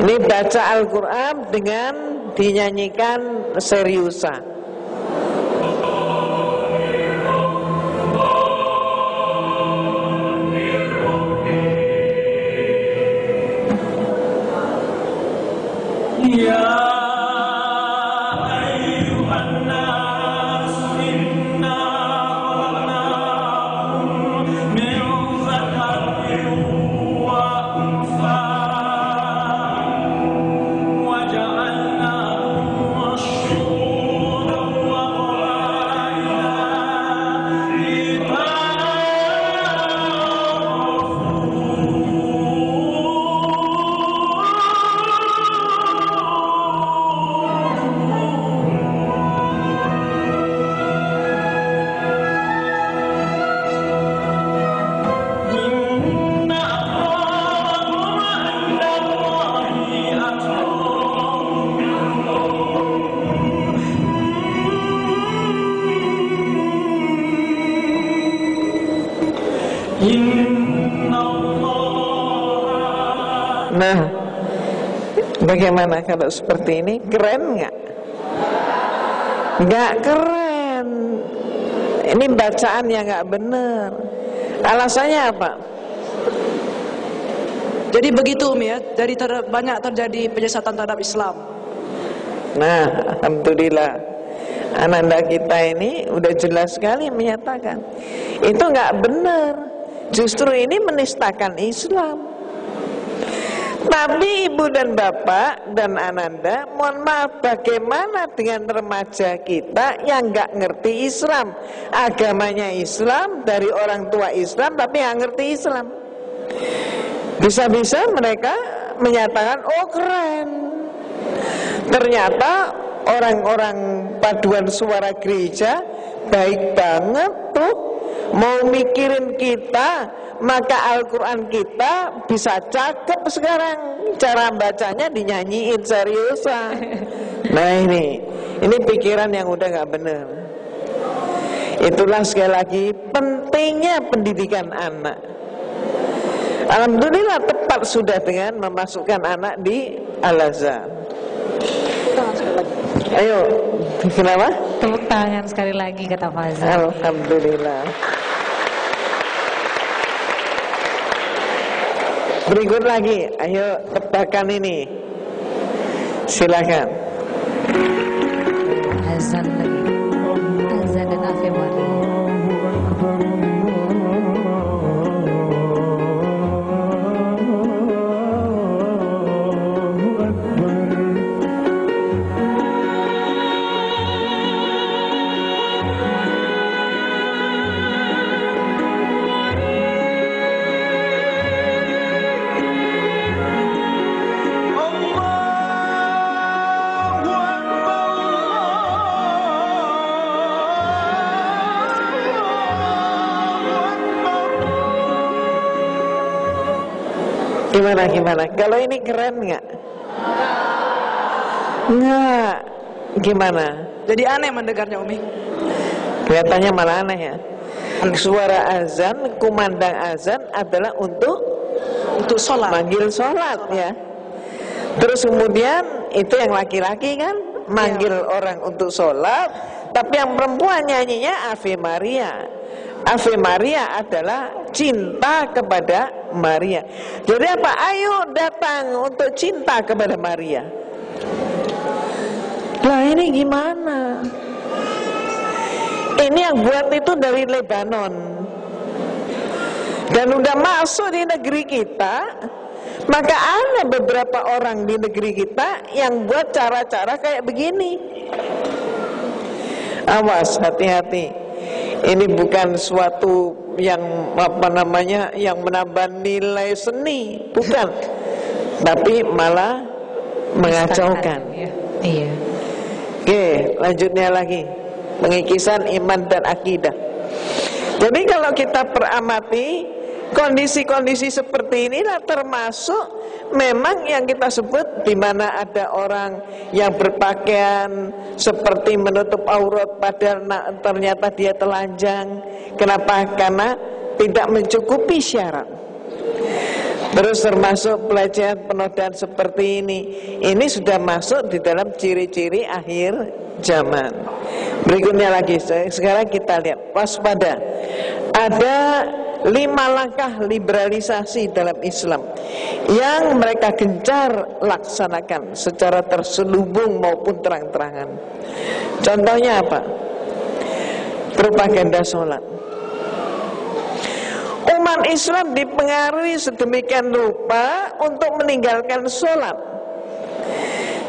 Ini baca Al-Quran dengan dinyanyikan seriusa. Nah, bagaimana kalau seperti ini? Keren nggak? Nggak keren. Ini bacaan yang nggak benar. Alasannya apa? Jadi begitu Umi ya, jadi banyak terjadi penyesatan terhadap Islam. Nah, alhamdulillah, ananda kita ini udah jelas sekali menyatakan itu nggak benar. Justru ini menistakan Islam. Tapi ibu dan bapak dan ananda, mohon maaf, bagaimana dengan remaja kita yang nggak ngerti Islam? Agamanya Islam, dari orang tua Islam, tapi nggak ngerti Islam. Bisa-bisa mereka menyatakan, oh keren. Ternyata orang-orang paduan suara gereja baik banget tuh, mau mikirin kita, maka Al-Quran kita bisa cakep sekarang. Cara bacanya dinyanyiin seriusan. Nah ini pikiran yang udah gak benar. Itulah sekali lagi pentingnya pendidikan anak. Alhamdulillah tepat sudah dengan memasukkan anak di Al-Azhar. Ayo, kenapa? Tepuk tangan sekali lagi kata Fazal. Alhamdulillah. Berikut lagi, ayo tebakan ini. Silakan. Azan lagi. Azan dan Afewari. Gimana? Kalau ini keren nggak? Nggak. Gimana? Jadi aneh mendengarnya Umi. Kelihatannya malah aneh ya. Suara azan, kumandang azan adalah untuk sholat. manggil sholat ya. Terus kemudian itu yang laki-laki kan manggil orang untuk sholat, tapi yang perempuan nyanyinya Ave Maria. Ave Maria adalah cinta kepada Maria. Jadi apa? Ayo datang untuk cinta kepada Maria. Lah ini gimana? Ini yang buat itu dari Lebanon. Dan udah masuk di negeri kita. Maka ada beberapa orang di negeri kita yang buat cara-cara kayak begini. Awas, hati-hati. Ini bukan suatu yang yang menambah nilai seni, bukan. Tapi malah mengacaukan. Iya. Oke, lanjutnya lagi. Pengikisan iman dan akidah. Jadi kalau kita peramati kondisi-kondisi seperti inilah termasuk memang yang kita sebut di mana ada orang yang berpakaian seperti menutup aurat padahal ternyata dia telanjang. Kenapa? Karena tidak mencukupi syarat. Terus termasuk pelecehan penodaan seperti ini. Ini sudah masuk di dalam ciri-ciri akhir zaman. Berikutnya lagi, sekarang kita lihat waspada. Ada 5 langkah liberalisasi dalam Islam yang mereka gencar laksanakan secara terselubung maupun terang-terangan. Contohnya apa? Propaganda sholat. Umat Islam dipengaruhi sedemikian rupa untuk meninggalkan sholat.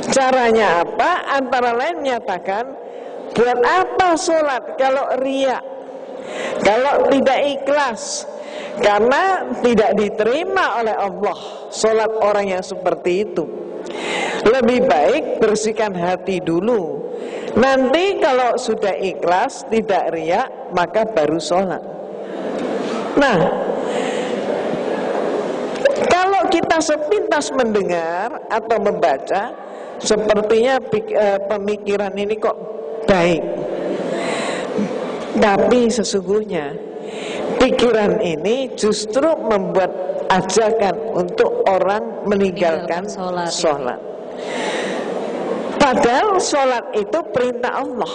Caranya apa? Antara lain menyatakan, buat apa sholat kalau riya, kalau tidak ikhlas, karena tidak diterima oleh Allah sholat orang yang seperti itu. Lebih baik bersihkan hati dulu. Nanti kalau sudah ikhlas, tidak riya, maka baru sholat. Nah, kalau kita sepintas mendengar atau membaca, sepertinya pemikiran ini kok baik. Tapi sesungguhnya pikiran ini justru membuat ajakan untuk orang meninggalkan sholat. Padahal sholat itu perintah Allah.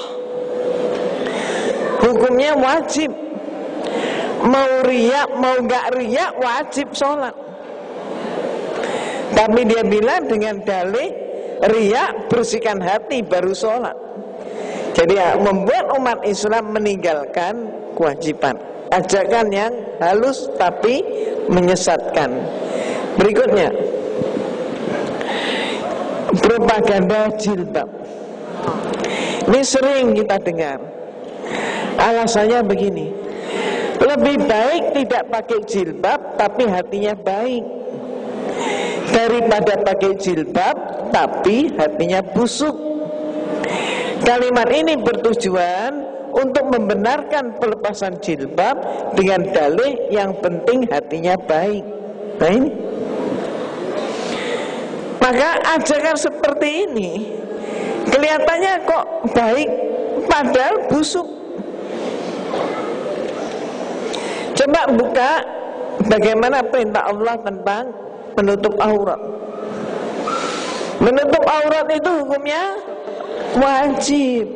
Hukumnya wajib. Mau riya, mau gak riya, wajib sholat. Tapi dia bilang dengan dalih riya, bersihkan hati baru sholat. Jadi membuat umat Islam meninggalkan kewajiban. Ajakan yang halus tapi menyesatkan. Berikutnya, propaganda jilbab. Ini sering kita dengar. Alasannya begini, lebih baik tidak pakai jilbab tapi hatinya baik, daripada pakai jilbab tapi hatinya busuk. Kalimat ini bertujuan untuk membenarkan pelepasan jilbab dengan dalih yang penting hatinya baik. Nah ini, maka ajakan seperti ini kelihatannya kok baik padahal busuk. Coba buka bagaimana perintah Allah tentang menutup aurat. Menutup aurat itu hukumnya wajib.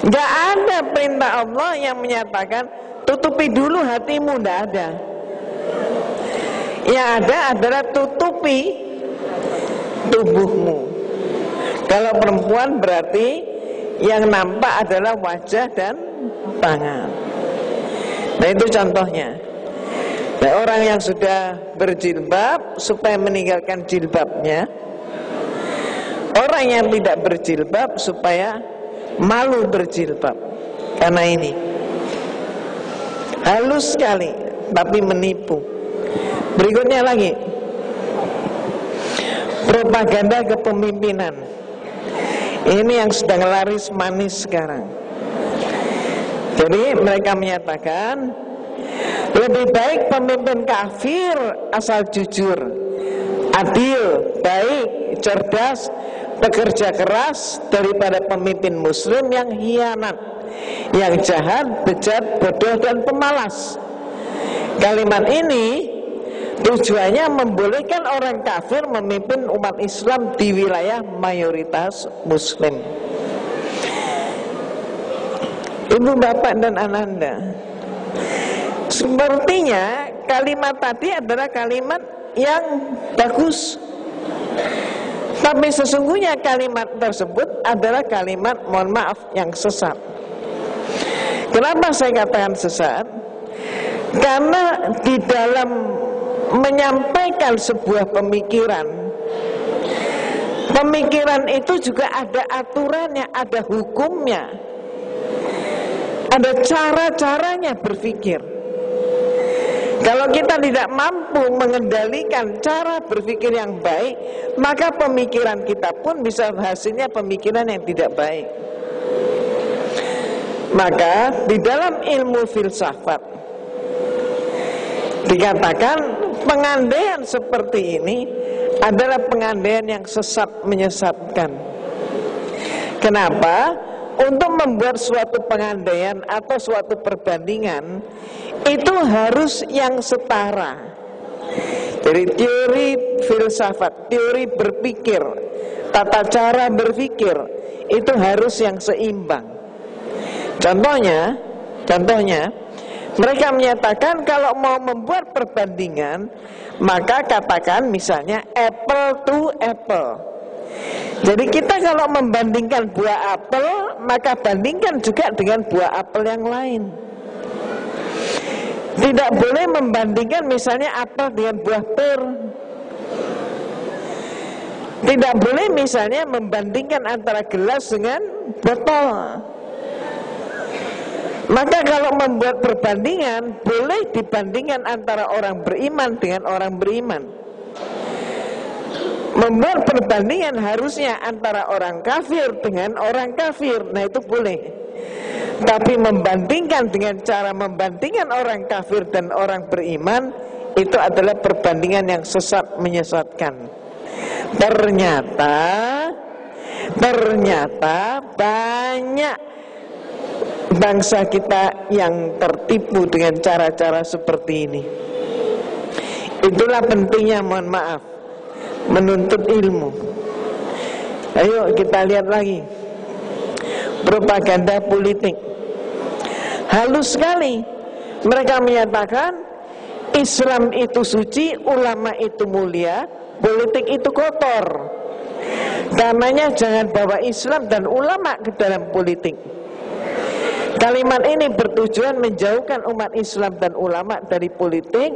Gak ada perintah Allah yang menyatakan tutupi dulu hatimu, gak ada. Yang ada adalah tutupi tubuhmu. Kalau perempuan berarti yang nampak adalah wajah dan tangan. Nah itu contohnya. Nah, orang yang sudah berjilbab supaya meninggalkan jilbabnya, orang yang tidak berjilbab supaya malu berjilbab. Karena ini halus sekali tapi menipu. Berikutnya lagi, propaganda kepemimpinan. Ini yang sedang laris manis sekarang. Jadi mereka menyatakan lebih baik pemimpin kafir asal jujur, adil, baik, cerdas, pekerja keras daripada pemimpin muslim yang hianat, yang jahat, bejat, bodoh, dan pemalas. Kalimat ini tujuannya membolehkan orang kafir memimpin umat Islam di wilayah mayoritas muslim. Ibu, bapak, dan ananda, sepertinya kalimat tadi adalah kalimat yang bagus, tapi sesungguhnya kalimat tersebut adalah kalimat, mohon maaf, yang sesat. Kenapa saya katakan sesat? Karena di dalam menyampaikan sebuah pemikiran itu juga ada aturannya, ada hukumnya, ada cara-caranya berpikir. Kalau kita tidak mampu mengendalikan cara berpikir yang baik, maka pemikiran kita pun bisa hasilnya pemikiran yang tidak baik. Maka di dalam ilmu filsafat dikatakan pengandaian seperti ini adalah pengandaian yang sesat, menyesatkan. Kenapa? Untuk membuat suatu pengandaian atau suatu perbandingan itu harus yang setara. Jadi teori filsafat, teori berpikir, tata cara berpikir itu harus yang seimbang. Contohnya mereka menyatakan kalau mau membuat perbandingan, maka katakan misalnya apple to apple. Jadi kita kalau membandingkan buah apel, maka bandingkan juga dengan buah apel yang lain. Tidak boleh membandingkan misalnya apel dengan buah pir. Tidak boleh misalnya membandingkan antara gelas dengan botol. Maka kalau membuat perbandingan, boleh dibandingkan antara orang beriman dengan orang beriman. Membuat perbandingan harusnya antara orang kafir dengan orang kafir. Nah itu boleh. Tapi membandingkan dengan cara membandingkan orang kafir dan orang beriman, itu adalah perbandingan yang sesat, menyesatkan. Ternyata banyak bangsa kita yang tertipu dengan cara-cara seperti ini. Itulah pentingnya, mohon maaf, menuntut ilmu. Ayo kita lihat lagi propaganda politik. Halus sekali mereka menyatakan Islam itu suci, ulama itu mulia, politik itu kotor. Karenanya jangan bawa Islam dan ulama ke dalam politik. Kalimat ini bertujuan menjauhkan umat Islam dan ulama dari politik,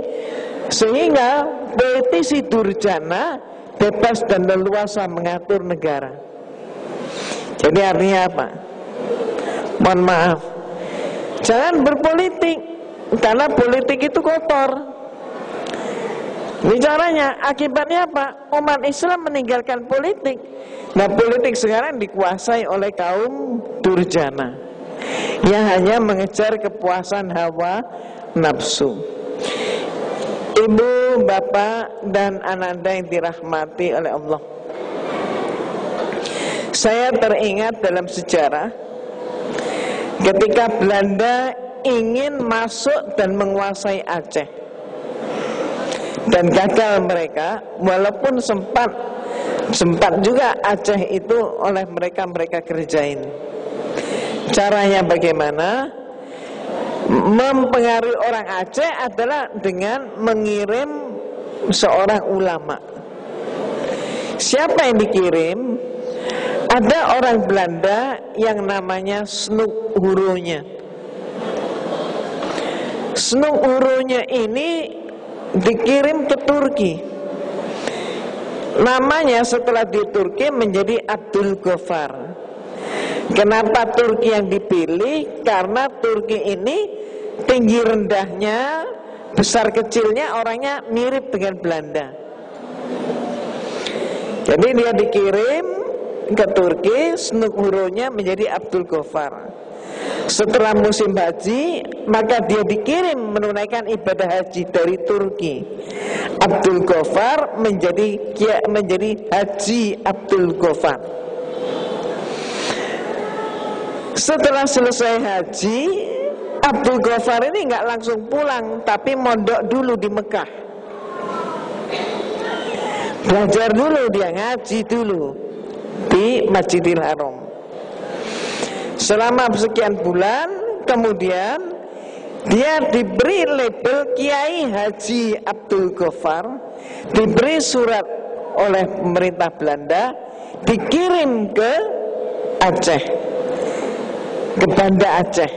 sehingga politisi durjana bebas dan leluasa mengatur negara. Jadi artinya apa? Mohon maaf, jangan berpolitik, karena politik itu kotor. Bicaranya akibatnya apa? Umat Islam meninggalkan politik. Nah, politik sekarang dikuasai oleh kaum durjana yang hanya mengejar kepuasan hawa nafsu. Ibu, bapak, dan ananda yang dirahmati oleh Allah, saya teringat dalam sejarah ketika Belanda ingin masuk dan menguasai Aceh, dan gagal mereka, walaupun sempat juga Aceh itu oleh mereka kerjain. Caranya bagaimana? Mempengaruhi orang Aceh adalah dengan mengirim seorang ulama. Siapa yang dikirim? Ada orang Belanda yang namanya Snuk Huronya. Snuk Huronya ini dikirim ke Turki. Namanya setelah di Turki menjadi Abdul Ghaffar. Kenapa Turki yang dipilih? Karena Turki ini tinggi rendahnya, besar kecilnya orangnya mirip dengan Belanda. Jadi dia dikirim ke Turki, Snuk Huronya menjadi Abdul Ghaffar. Setelah musim haji, maka dia dikirim menunaikan ibadah haji dari Turki. Abdul Ghaffar menjadi Haji Abdul Ghaffar. Setelah selesai haji, Abdul Ghaffar ini nggak langsung pulang, tapi mondok dulu di Mekah. Belajar dulu, dia ngaji dulu di Masjidil Haram. Selama sekian bulan, kemudian dia diberi label Kiai Haji Abdul Ghaffar, diberi surat oleh pemerintah Belanda, dikirim ke Aceh, ke Banda Aceh.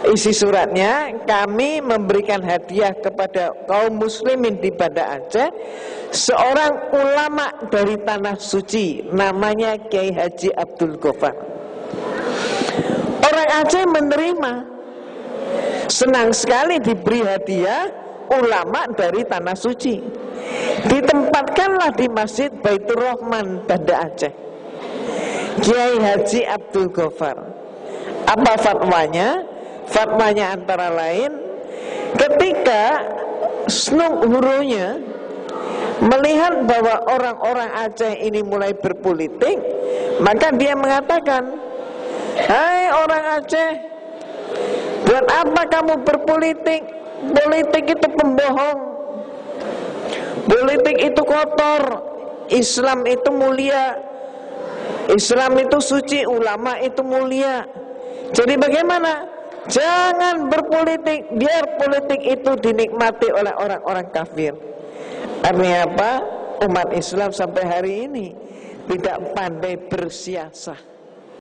Isi suratnya, kami memberikan hadiah kepada kaum muslimin di Banda Aceh seorang ulama dari Tanah Suci, namanya Kiai Haji Abdul Ghaffar. Orang Aceh menerima, senang sekali diberi hadiah ulama dari Tanah Suci. Ditempatkanlah di Masjid Baitur Rahman Banda Aceh Kiai Haji Abdul Ghaffar. Apa fatwanya? Fatwanya antara lain, ketika Snung Huronya melihat bahwa orang-orang Aceh ini mulai berpolitik, maka dia mengatakan, hai orang Aceh, buat apa kamu berpolitik? Politik itu pembohong, politik itu kotor, Islam itu mulia, Islam itu suci, ulama itu mulia. Jadi bagaimana? Jangan berpolitik, biar politik itu dinikmati oleh orang-orang kafir. Artinya apa? Umat Islam sampai hari ini tidak pandai bersiasat.